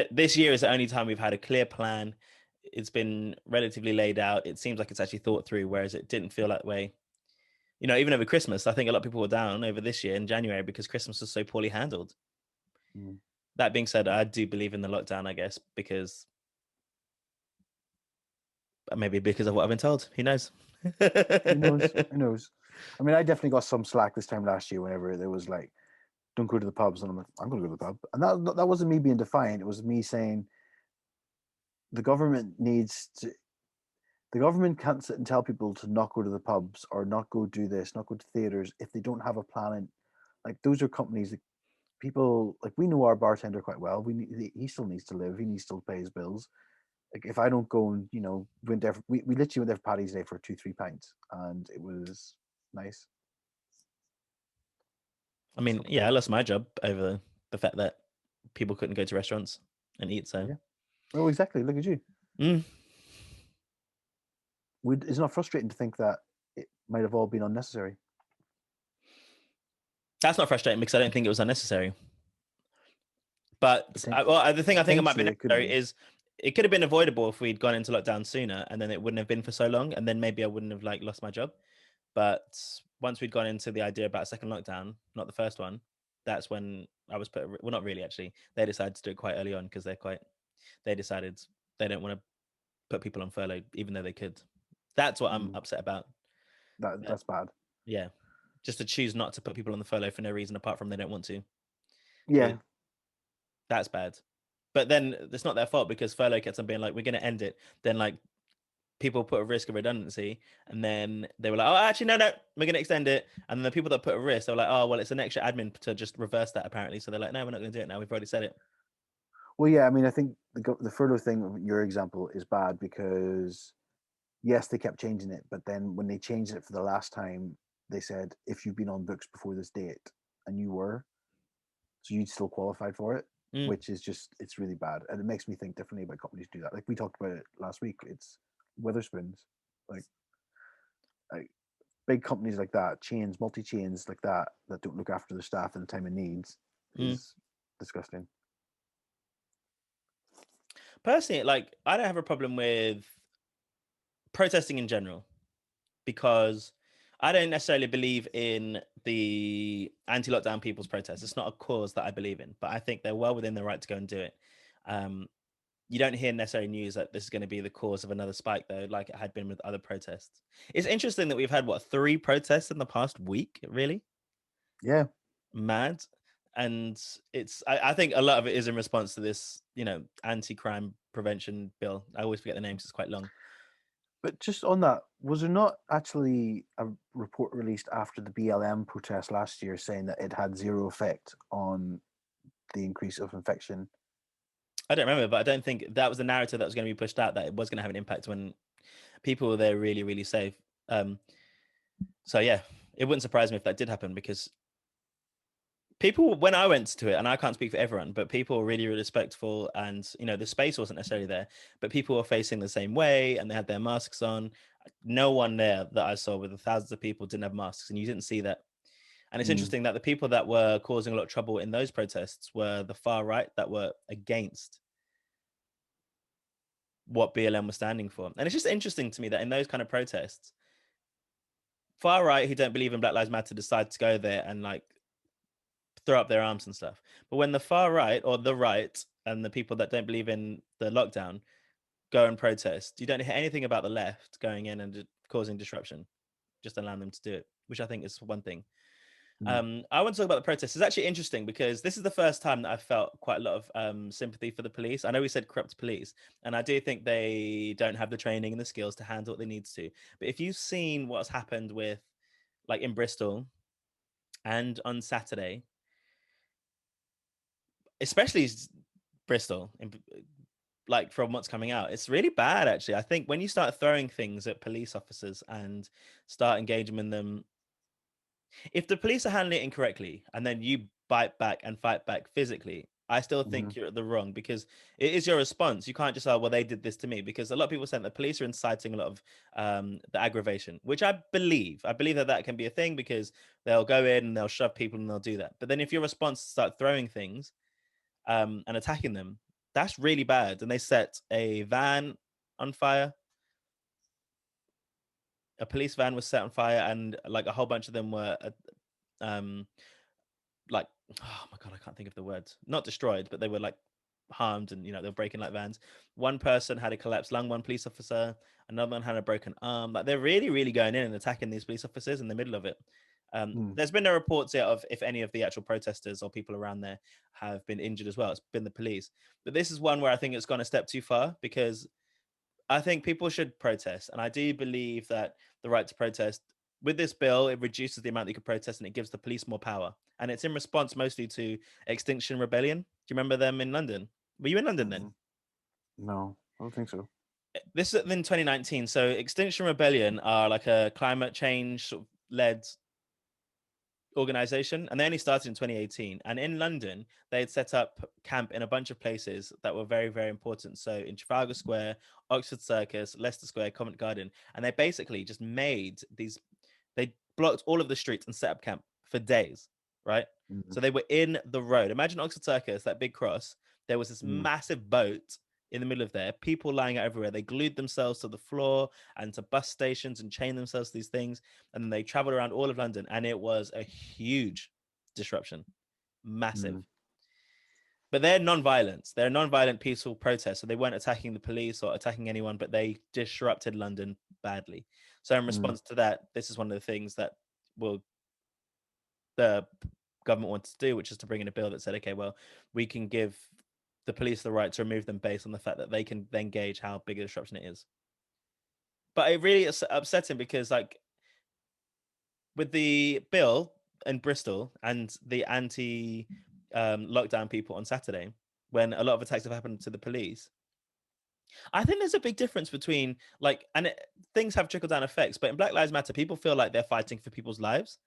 Speaker 2: this year is the only time we've had a clear plan. It's been relatively laid out. It seems like it's actually thought through, whereas it didn't feel that way. Even over Christmas, I think a lot of people were down over this year in January because Christmas was so poorly handled.
Speaker 1: Mm.
Speaker 2: That being said, I do believe in the lockdown, I guess, because maybe because of what I've been told. Who knows?
Speaker 1: Who knows? Who knows? I mean, I definitely got some slack this time last year whenever there was like, don't go to the pubs. And I'm like, I'm going to go to the pub. And that wasn't me being defiant. It was me saying the government needs to, the government can't sit and tell people to not go to the pubs or not go do this, not go to theaters if they don't have a plan. And like, those are companies that people, like, we know our bartender quite well. He still needs to live. He needs to pay his bills. Like, if I don't go and, went there, we literally went there for Paddy's Day for 2-3 pints and it was nice.
Speaker 2: I mean,
Speaker 1: So,
Speaker 2: yeah, I lost my job over the fact that people couldn't go to restaurants and eat. So,
Speaker 1: yeah. Well, exactly. Look at you.
Speaker 2: mm,
Speaker 1: It's not frustrating to think that it might have all been unnecessary.
Speaker 2: that's not frustrating because I don't think it was unnecessary. But the thing I think it might be
Speaker 1: Potentially, it could have
Speaker 2: necessary
Speaker 1: been.
Speaker 2: is it could have been avoidable if we'd gone into lockdown sooner, and then it wouldn't have been for so long, and then maybe I wouldn't have like lost my job. But once we'd gone into the idea about a second lockdown, not the first one, that's when I was put. Well, not really actually. They decided to do it quite early on because They decided they don't want to put people on furlough, even though they could. That's what I'm upset about.
Speaker 1: That's bad.
Speaker 2: Yeah, just to choose not to put people on the furlough for no reason apart from they don't want to.
Speaker 1: Yeah.
Speaker 2: That's bad. But then it's not their fault because furlough kept on being like, we're going to end it. Then like people put a risk of redundancy, and then they were like, oh, actually, no, we're going to extend it. And then the people that put a risk, they were like, oh, well, it's an extra admin to just reverse that apparently. So they're like, no, we're not going to do it now. We've already said it.
Speaker 1: Well, yeah. I mean, I think the furlough thing, your example, is bad because yes, they kept changing it, but then when they changed it for the last time, they said if you've been on books before this date, and you were, so you'd still qualified for it,
Speaker 2: Mm.
Speaker 1: which is just, it's really bad, and it makes me think differently about companies do that. Like we talked about it last week. It's Witherspoons, like like big companies like that, chains, multi chains like that don't look after their staff in the time of needs
Speaker 2: Mm.
Speaker 1: is disgusting.
Speaker 2: Personally, like, I don't have a problem with protesting in general because I don't necessarily believe in the anti-lockdown people's protests. It's not a cause that I believe in, but I think they're well within their right to go and do it. Um, you don't hear necessarily news that this is going to be the cause of another spike, though, like it had been with other protests. It's interesting that we've had 3 protests in the past week. Really
Speaker 1: Yeah.
Speaker 2: mad, and I think a lot of it is in response to this, anti-crime prevention bill. I always forget the names; it's quite long.
Speaker 1: But just on that, was there not actually a report released after the BLM protest last year saying that it had zero effect on the increase of infection?
Speaker 2: I don't remember, but I don't think that was the narrative that was going to be pushed out, that it was going to have an impact when people were there really, really safe. So yeah, it wouldn't surprise me if that did happen because people, when I went to it, and I can't speak for everyone, but people were really, really respectful, and the space wasn't necessarily there, but people were facing the same way and they had their masks on. No one there that I saw with the thousands of people didn't have masks, and you didn't see that. And it's
Speaker 1: Mm.
Speaker 2: interesting that the people that were causing a lot of trouble in those protests were the far right that were against what BLM was standing for. And it's just interesting to me that in those kind of protests, far right who don't believe in Black Lives Matter decide to go there and like throw up their arms and stuff. But when the far right or the right and the people that don't believe in the lockdown go and protest, you don't hear anything about the left going in and causing disruption, just allowing them to do it, which I think is one thing.
Speaker 1: Mm.
Speaker 2: I want to talk about the protests. It's actually interesting because this is the first time that I've felt quite a lot of sympathy for the police. I know we said corrupt police, and I do think they don't have the training and the skills to handle what they need to. But if you've seen what's happened with, like in Bristol and on Saturday, especially Bristol, like from what's coming out, it's really bad. Actually, I think when you start throwing things at police officers and start engaging in them, if the police are handling it incorrectly and then you bite back and fight back physically, I still
Speaker 1: Mhm.
Speaker 2: think you're at the wrong because it is your response. You can't just, oh, well, they did this to me, because a lot of people saying the police are inciting a lot of the aggravation, which I believe. I believe that that can be a thing because they'll go in and they'll shove people and they'll do that. But then if your response is to start throwing things and attacking them, that's really bad. And they set a van on fire. A police van was set on fire, and like a whole bunch of them were um like, oh my god, I can't think of the words. Not destroyed, but they were like harmed, and they were breaking like vans. One person had a collapsed lung, one police officer, another one had a broken arm. Like they're really, really going in and attacking these police officers in the middle of it.
Speaker 1: Mm.
Speaker 2: There's been no reports yet of if any of the actual protesters or people around there have been injured as well. It's been the police. But this is one where I think it's gone a step too far, because I think people should protest. And I do believe that the right to protest, with this bill, it reduces the amount that you can protest and it gives the police more power. And it's in response mostly to Extinction Rebellion. Do you remember them in London? Were you in London then?
Speaker 1: Mhm. No, I don't think so.
Speaker 2: This is in 2019. So Extinction Rebellion are like a climate change sort of led organization, and they only started in 2018. And in London, they had set up camp in a bunch of places that were very, very important. So in Trafalgar Square, Oxford Circus, Leicester Square, Covent Garden, and they basically just made these. They blocked all of the streets and set up camp for days, right?
Speaker 1: Mhm.
Speaker 2: So they were in the road. Imagine Oxford Circus, that big cross. There was this
Speaker 1: Mm.
Speaker 2: massive boat in the middle of there, people lying out everywhere. They glued themselves to the floor and to bus stations and chained themselves to these things, and then they traveled around all of London, and it was a huge disruption, massive.
Speaker 1: Mm.
Speaker 2: But they're non-violent. They're non-violent, peaceful protests, so they weren't attacking the police or attacking anyone, but they disrupted London badly. So in
Speaker 1: Mm.
Speaker 2: response to that, this is one of the things that will the government wanted to do, which is to bring in a bill that said, okay, well, we can give the police the right to remove them based on the fact that they can then gauge how big a disruption it is. But it really is upsetting because, like, with the bill in Bristol and the anti lockdown people on Saturday, when a lot of attacks have happened to the police, I think there's a big difference between like, things have trickle down effects, but in Black Lives Matter, people feel like they're fighting for people's lives.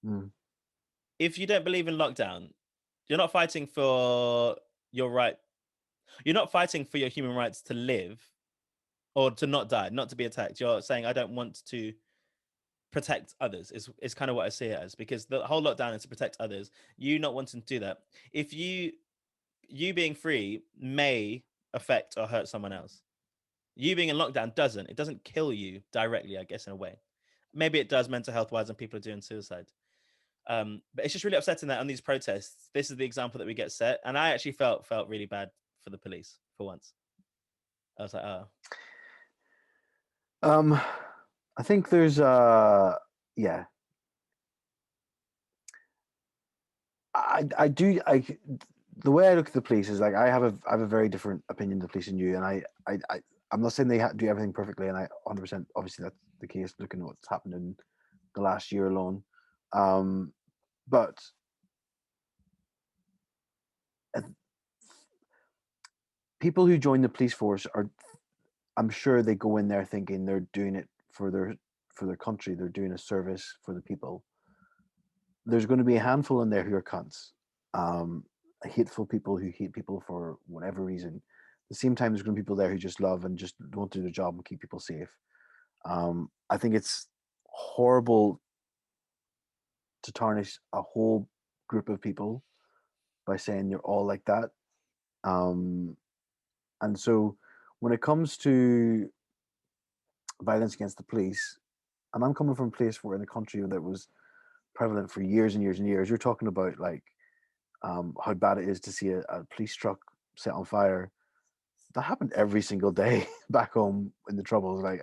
Speaker 1: Mm.
Speaker 2: If you don't believe in lockdown, you're not fighting for your right. You're not fighting for your human rights to live or to not die, not to be attacked. You're saying, I don't want to protect others, is kind of what I see it as, because the whole lockdown is to protect others. You not wanting to do that. If you being free may affect or hurt someone else. You being in lockdown doesn't. It doesn't kill you directly, I guess, in a way. Maybe it does mental health wise and people are doing suicide. But it's just really upsetting that on these protests, this is the example that we get set. And I actually felt really bad for the police for once. I was like, oh,
Speaker 1: Um, I think there's yeah. I do the way I look at the police is like I have a very different opinion of the police than you, and I'm not saying they do everything perfectly, and I 100% obviously that's the case looking at what's happened in the last year alone. Um, but uh, people who join the police force are, I'm sure they go in there thinking they're doing it for their country, they're doing a service for the people. There's going to be a handful in there who are cunts, um, hateful people who hate people for whatever reason. At the same time, there's going to be people there who just love and just want to do their job and keep people safe. I think it's horrible to tarnish a whole group of people by saying you're all like that. Um, and so when it comes to violence against the police, and I'm coming from a place where in a country that was prevalent for years and years and years, you're talking about like how bad it is to see a police truck set on fire. That happened every single day back home in the Troubles. Like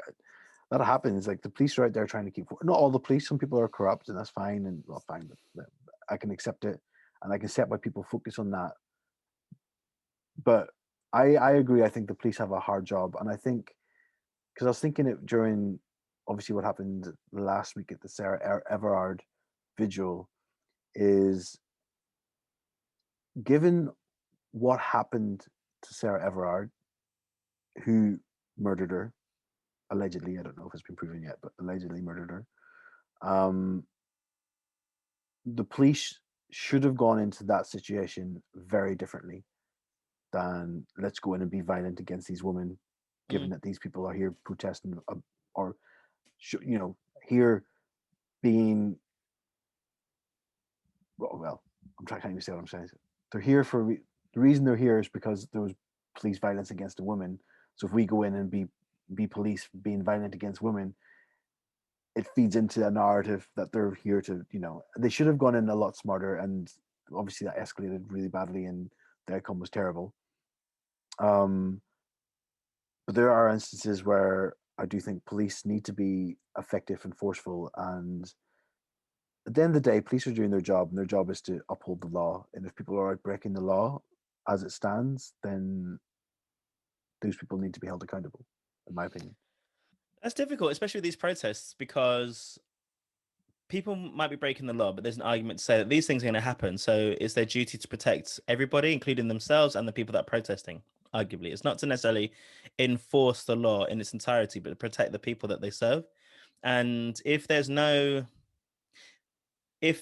Speaker 1: that happens. Like the police are out there trying to keep. Not all the police. Some people are corrupt, and that's fine. And well, fine, but I can accept it, and I can accept why people focus on that. But I agree. I think the police have a hard job, and I think because I was thinking it during obviously what happened last week at the Sarah Everard vigil is given what happened to Sarah Everard, who murdered her allegedly. I don't know if it's been proven yet, but allegedly murdered her. Um, the police should have gone into that situation very differently than let's go in and be violent against these women, given
Speaker 2: Mm.
Speaker 1: that these people are here protesting or here being well, I'm trying, can't even say what I'm saying. They're here for the reason they're here is because there was police violence against a woman. So if we go in and be police being violent against women, it feeds into a narrative that they're here to, they should have gone in a lot smarter, and obviously that escalated really badly, and the outcome was terrible. Um, but there are instances where I do think police need to be effective and forceful, and at the end of the day, police are doing their job, and their job is to uphold the law. And if people are out breaking the law as it stands, then those people need to be held accountable, in my opinion.
Speaker 2: That's difficult, especially with these protests, because people might be breaking the law, but there's an argument to say that these things are going to happen. So it's their duty to protect everybody, including themselves and the people that are protesting. Arguably, it's not to necessarily enforce the law in its entirety, but to protect the people that they serve. And if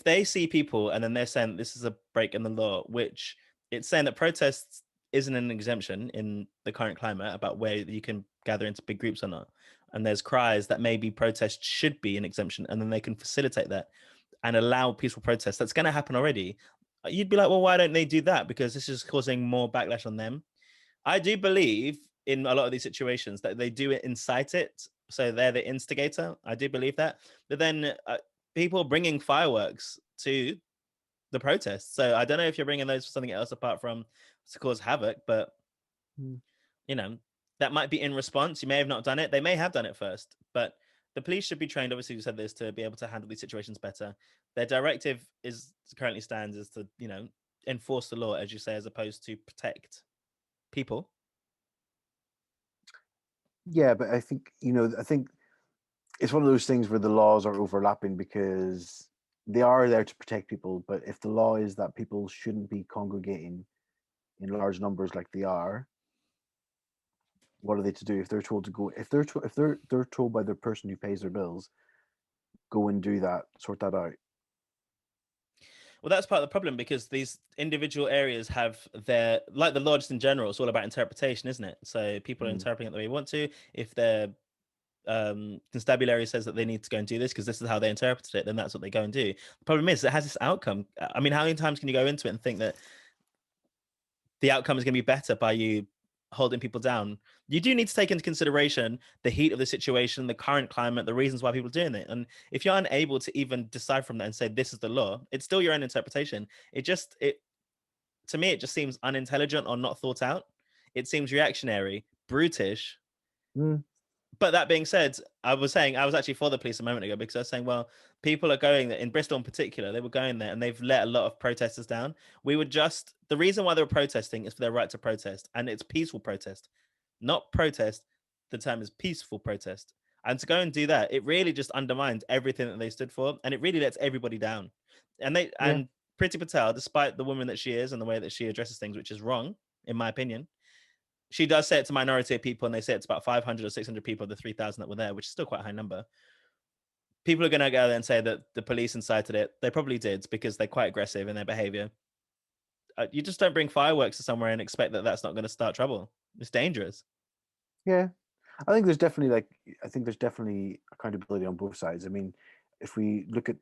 Speaker 2: they see people and then they're saying this is a break in the law, which it's saying that protests isn't an exemption in the current climate about where you can gather into big groups or not. And there's cries that maybe protests should be an exemption, and then they can facilitate that and allow peaceful protests. That's going to happen already. You'd be like, well, why don't they do that? Because this is causing more backlash on them. I do believe in a lot of these situations that they do incite it. So they're the instigator. I do believe that. But then people bringing fireworks to the protests. So I don't know if you're bringing those for something else apart from to cause havoc, but
Speaker 1: Mm.
Speaker 2: that might be in response. You may have not done it. They may have done it first, but the police should be trained. Obviously, you said this to be able to handle these situations better. Their directive is currently stands is to enforce the law, as you say, as opposed to protect people.
Speaker 1: Yeah, but I think it's one of those things where the laws are overlapping because they are there to protect people. But if the law is that people shouldn't be congregating in large numbers like they are, what are they to do if they're told to go? If they're told by the person who pays their bills, go and do that, sort that out.
Speaker 2: Well, that's part of the problem because these individual areas have their, like the law just in general, it's all about interpretation, isn't it? So people are
Speaker 1: Mm.
Speaker 2: interpreting it the way they want to. If their constabulary says that they need to go and do this because this is how they interpreted it, then that's what they go and do. The problem is it has this outcome. I mean, how many times can you go into it and think that the outcome is going to be better by you holding people down? You do need to take into consideration the heat of the situation, the current climate, the reasons why people are doing it. And if you're unable to even decide from that and say this is the law, it's still your own interpretation. It to me, it just seems unintelligent or not thought out. It seems reactionary, brutish.
Speaker 1: Mm.
Speaker 2: But that being said, I was actually for the police a moment ago because I was saying, well, people are going there in Bristol in particular. They were going there and they've let a lot of protesters down. The reason why they were protesting is for their right to protest, and it's peaceful protest, not protest. The term is peaceful protest. And to go and do that, it really just undermines everything that they stood for, and it really lets everybody down.
Speaker 1: Yeah.
Speaker 2: And Priti Patel, despite the woman that she is and the way that she addresses things, which is wrong, in my opinion, she does say it to minority of people, and they say it's about 500 or 600 people of the 3,000 that were there, which is still quite a high number. People are going to go there and say that the police incited it. They probably did because they're quite aggressive in their behavior. You just don't bring fireworks to somewhere and expect that that's not going to start trouble. It's dangerous.
Speaker 1: Yeah. I think there's definitely accountability on both sides. I mean, if we look at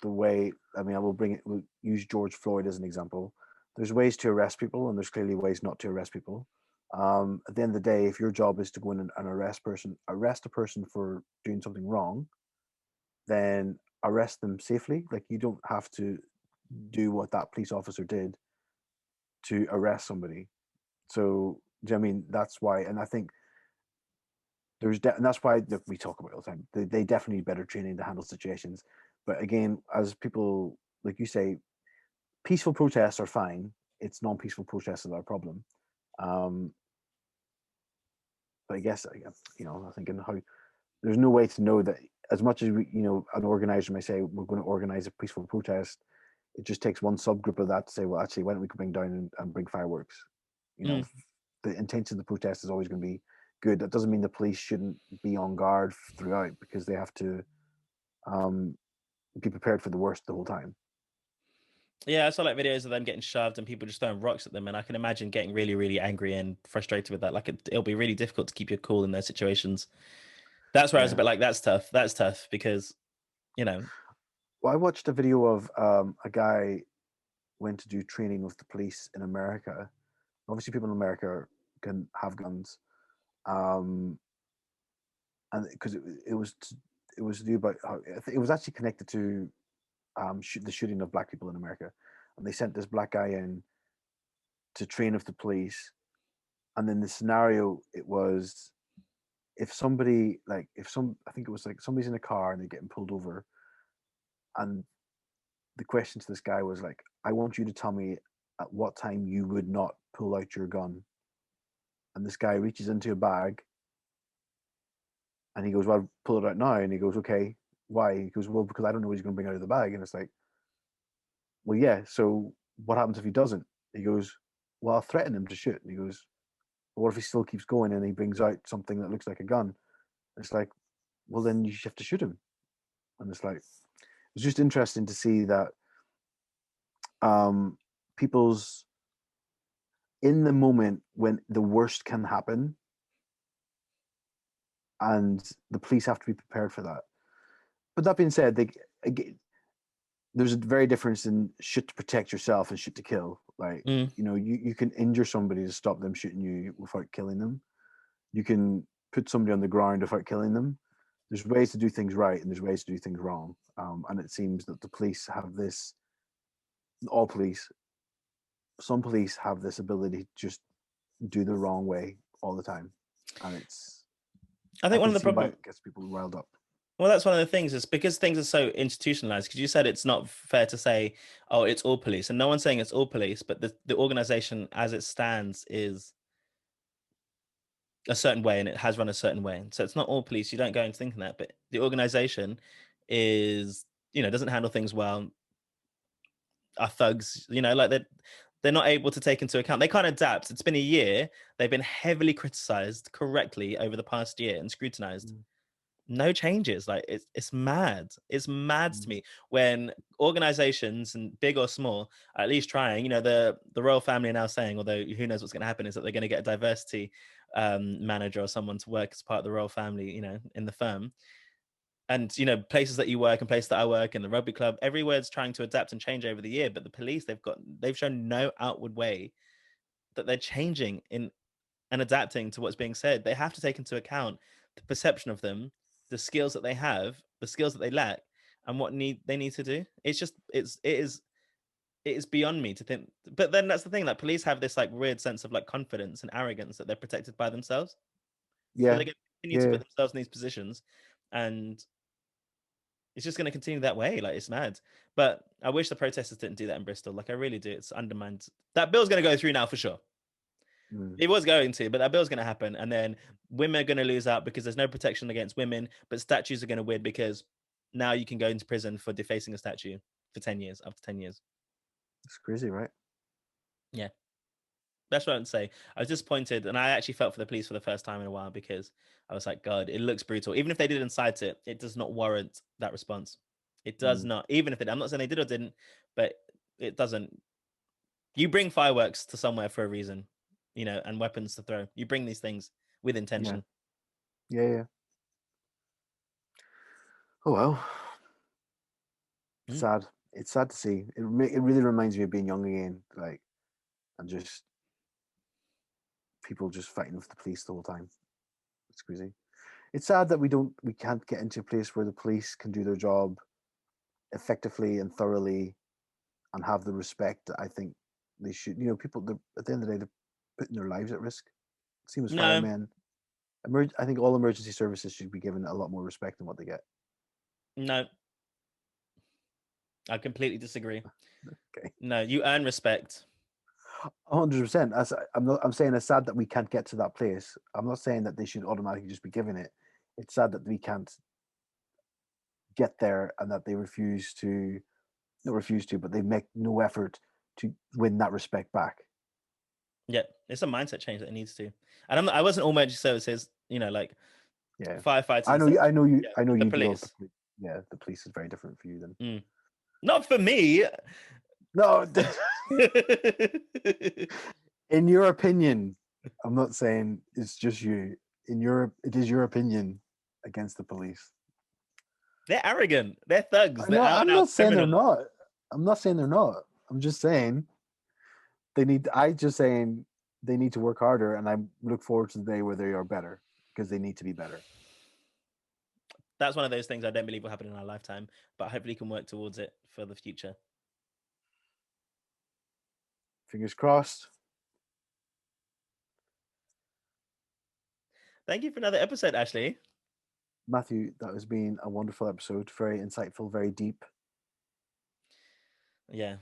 Speaker 1: the way, I mean, we'll use George Floyd as an example. There's ways to arrest people, and there's clearly ways not to arrest people. At the end of the day, if your job is to go in and arrest a person for doing something wrong, then arrest them safely. Like you don't have to do what that police officer did to arrest somebody. So, do you know what I mean? That's why, and I think and that's why we talk about it all the time. They definitely need better training to handle situations. But again, as people like you say, peaceful protests are fine. It's non-peaceful protests that are a problem. Um, but I guess I think in how there's no way to know that as much as an organizer may say we're going to organize a peaceful protest, it just takes one subgroup of that to say, well, actually, why don't we bring down and bring fireworks? You know,
Speaker 2: Mm.
Speaker 1: the intention of the protest is always going to be good. That doesn't mean the police shouldn't be on guard throughout because they have to um, be prepared for the worst the whole time.
Speaker 2: Yeah, I saw like videos of them getting shoved and people just throwing rocks at them, and I can imagine getting really, really angry and frustrated with that. Like it'll be really difficult to keep your cool in those situations. That's where I was a
Speaker 1: Yeah.
Speaker 2: bit like, that's tough. That's tough because you know,
Speaker 1: Well, I watched a video of a guy went to do training with the police in America. Obviously, people in America can have guns, um, and because it was to do about how it was actually connected to the shooting of black people in America, and they sent this black guy in to train with the police, and then the scenario it was if somebody like if some I think it was like somebody's in a car and they're getting pulled over, and the question to this guy was like, I want you to tell me at what time you would not pull out your gun. And this guy reaches into a bag and he goes, well, pull it out now. And he goes, okay, why? He goes, well, because I don't know what he's going to bring out of the bag. And it's like, well, yeah. So what happens if he doesn't? He goes, well, I'll threaten him to shoot. And he goes, well, what if he still keeps going and he brings out something that looks like a gun? It's like, well, then you have to shoot him. And it's like, it's just interesting to see that people's in the moment when the worst can happen and the police have to be prepared for that. But that being said, there's a very difference in shoot to protect yourself and shoot to kill. Like,
Speaker 2: mm,
Speaker 1: you can injure somebody to stop them shooting you without killing them. You can put somebody on the ground without killing them. There's ways to do things right and there's ways to do things wrong. And it seems that the police have this, all police, some police have this ability to just do the wrong way all the time. And
Speaker 2: I
Speaker 1: I
Speaker 2: think one
Speaker 1: can
Speaker 2: of the
Speaker 1: see why
Speaker 2: problem.
Speaker 1: it gets people riled up.
Speaker 2: Well, that's one of the things is because things are so institutionalized. Because you said it's not fair to say, oh, it's all police, and no one's saying it's all police, but the organization as it stands is a certain way and it has run a certain way. So it's not all police. You don't go into thinking that, but the organization is, doesn't handle things well. Are thugs, like they're not able to take into account. They can't adapt. It's been a year. They've been heavily criticized correctly over the past year and scrutinized.
Speaker 1: Mm,
Speaker 2: No changes. Like it's mad. It's mad to
Speaker 1: mm,
Speaker 2: me when organizations and big or small are at least trying. The royal family are now saying, although who knows what's going to happen, is that they're going to get a diversity manager or someone to work as part of the royal family, in the firm. And places that you work and places that I work in the rugby club, everywhere's trying to adapt and change over the year. But the police, they've shown no outward way that they're changing in and adapting to what's being said. They have to take into account the perception of them, the skills that they have, the skills that they lack, and what they need to do. It's just it is beyond me to think. But then that's the thing, like police have this like weird sense of like confidence and arrogance that they're protected by themselves. So
Speaker 1: yeah,
Speaker 2: they're going to continue to
Speaker 1: yeah,
Speaker 2: put themselves in these positions, and it's just going to continue that way. Like it's mad. But I wish the protesters didn't do that in Bristol. Like I really do. It's undermined. That bill's going to go through now for sure.
Speaker 1: mm,
Speaker 2: It was going to, but that bill's going to happen, and then women are going to lose out because there's no protection against women. But statues are going to win because now you can go into prison for defacing a statue for 10 years. After 10 years,
Speaker 1: it's crazy, right?
Speaker 2: yeah, that's what I'd say. I was disappointed, and I actually felt for the police for the first time in a while because I was like, God, it looks brutal. Even if they did incite it, it does not warrant that response. It does
Speaker 1: Mm,
Speaker 2: not. Even if it, I'm not saying they did or didn't, but it doesn't. You bring fireworks to somewhere for a reason, and weapons to throw. You bring these things with
Speaker 1: yeah,
Speaker 2: intention.
Speaker 1: yeah, yeah. Oh well,
Speaker 2: Mm.
Speaker 1: sad. It's sad to see. It really reminds me of being young again, like, and just people just fighting with the police the whole time. It's crazy. It's sad that we can't get into a place where the police can do their job effectively and thoroughly and have the respect that I think they should. People, at the end of the day, they're putting their lives at risk. Same as
Speaker 2: No,
Speaker 1: firemen. I think all emergency services should be given a lot more respect than what they get.
Speaker 2: No, I completely disagree.
Speaker 1: Okay.
Speaker 2: No, you earn respect.
Speaker 1: 100%. I'm saying it's sad that we can't get to that place. I'm not saying that they should automatically just be given it. It's sad that we can't get there and that they not refuse to, but they make no effort to win that respect back.
Speaker 2: Yeah, it's a mindset change that it needs to. And I wasn't all emergency services, like
Speaker 1: Yeah.
Speaker 2: firefighters.
Speaker 1: I know
Speaker 2: and
Speaker 1: you.
Speaker 2: such.
Speaker 1: I know you.
Speaker 2: Yeah,
Speaker 1: I know
Speaker 2: the
Speaker 1: you do love the
Speaker 2: police.
Speaker 1: police. Yeah, the police is very different for you then.
Speaker 2: Not for me.
Speaker 1: No, in your opinion, I'm not saying it's just you. It is your opinion against the police.
Speaker 2: They're arrogant. They're thugs. They're out and
Speaker 1: I'm
Speaker 2: out
Speaker 1: not saying they're
Speaker 2: criminals.
Speaker 1: not. I'm not saying they're not. I'm just saying they need. I just saying they need to work harder, and I look forward to the day where they are better because they need to be better.
Speaker 2: That's one of those things I don't believe will happen in our lifetime, but hopefully can work towards it for the future.
Speaker 1: Fingers crossed.
Speaker 2: Thank you for another episode, Ashley.
Speaker 1: Matthew, that has been a wonderful episode. Very insightful, very deep.
Speaker 2: Yeah.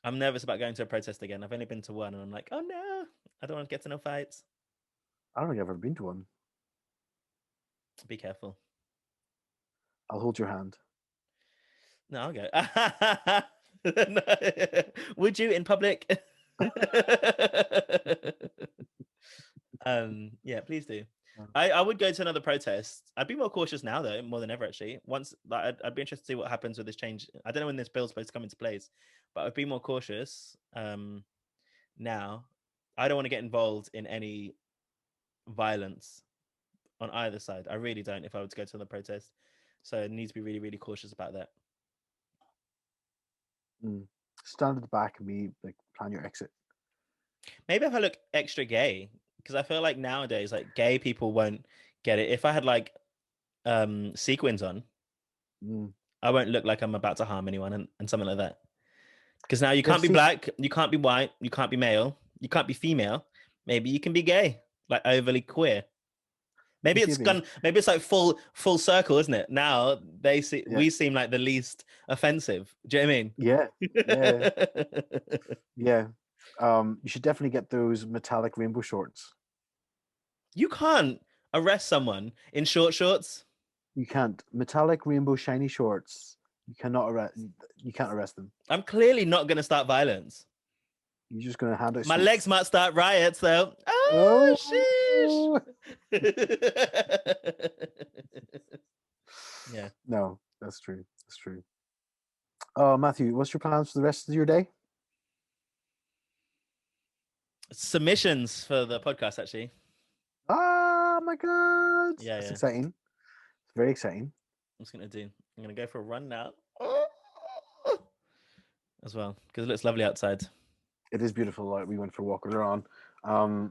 Speaker 2: I'm nervous about going to a protest again. I've only been to one and I'm like, oh no, I don't want to get to no fights.
Speaker 1: I don't think I've ever been to one.
Speaker 2: Be careful.
Speaker 1: I'll hold your hand.
Speaker 2: No, I'll go. Would you in public? Yeah, please do. I would go to another protest. I'd be more cautious now, though, more than ever. Actually, once I'd be interested to see what happens with this change. I don't know when this bill's supposed to come into place, but I'd be more cautious now. I don't want to get involved in any violence on either side. I really don't. If I were to go to the protest, so I need to be really, really cautious about that.
Speaker 1: Stand at the back and be like, plan your exit.
Speaker 2: Maybe if I look extra gay, because I feel like nowadays, like gay people won't get it. If I had like sequins on, I won't look like I'm about to harm anyone and something like that. Because now you can't be black, you can't be white, you can't be male, you can't be female. Maybe you can be gay, like overly queer. Maybe it's gone. Maybe it's like full circle, isn't it? Now we seem like the least offensive. Do you know what I mean?
Speaker 1: Yeah. You should definitely get those metallic rainbow shorts.
Speaker 2: You can't arrest someone in short shorts.
Speaker 1: You can't. Metallic rainbow shiny shorts. You cannot arrest. You can't arrest them.
Speaker 2: I'm clearly not going to start violence.
Speaker 1: You're just going to hand out.
Speaker 2: My legs might start riots, though. Oh, sheesh. Yeah.
Speaker 1: No, that's true. That's true. Oh, Matthew, what's your plans for the rest of your day?
Speaker 2: Submissions for the podcast, actually.
Speaker 1: Oh my god!
Speaker 2: Yeah,
Speaker 1: that's exciting. It's very exciting.
Speaker 2: I'm gonna go for a run now as well because it looks lovely outside.
Speaker 1: It is beautiful. Like we went for a walk earlier on, and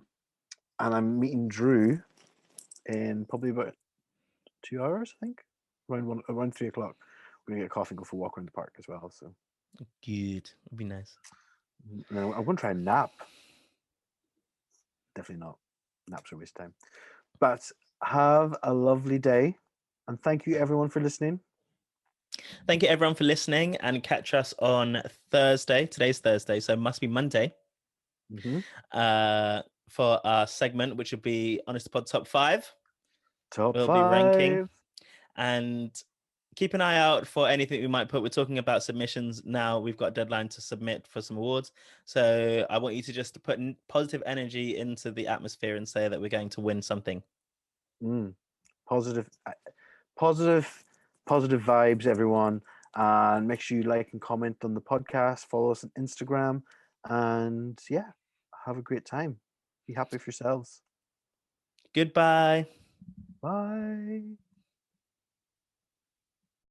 Speaker 1: I'm meeting Drew in probably about 2 hours. I think around 3 o'clock. We're gonna get coffee and go for a walk around the park as well. So
Speaker 2: good, it'd be nice.
Speaker 1: No, I'm gonna try a nap. Definitely not. Naps are a waste of time. But have a lovely day. And thank you, everyone, for listening.
Speaker 2: Thank you, everyone, for listening. And catch us on Thursday. Today's Thursday, so it must be Monday. For our segment, which will be Honest to Pod Top 5.
Speaker 1: We'll be ranking.
Speaker 2: And keep an eye out for anything we might put. We're talking about submissions now. We've got a deadline to submit for some awards. So I want you to just put positive energy into the atmosphere and say that we're going to win something.
Speaker 1: Positive vibes, everyone. And make sure you like and comment on the podcast. Follow us on Instagram. And yeah, have a great time. Be happy with yourselves.
Speaker 2: Goodbye.
Speaker 1: Bye.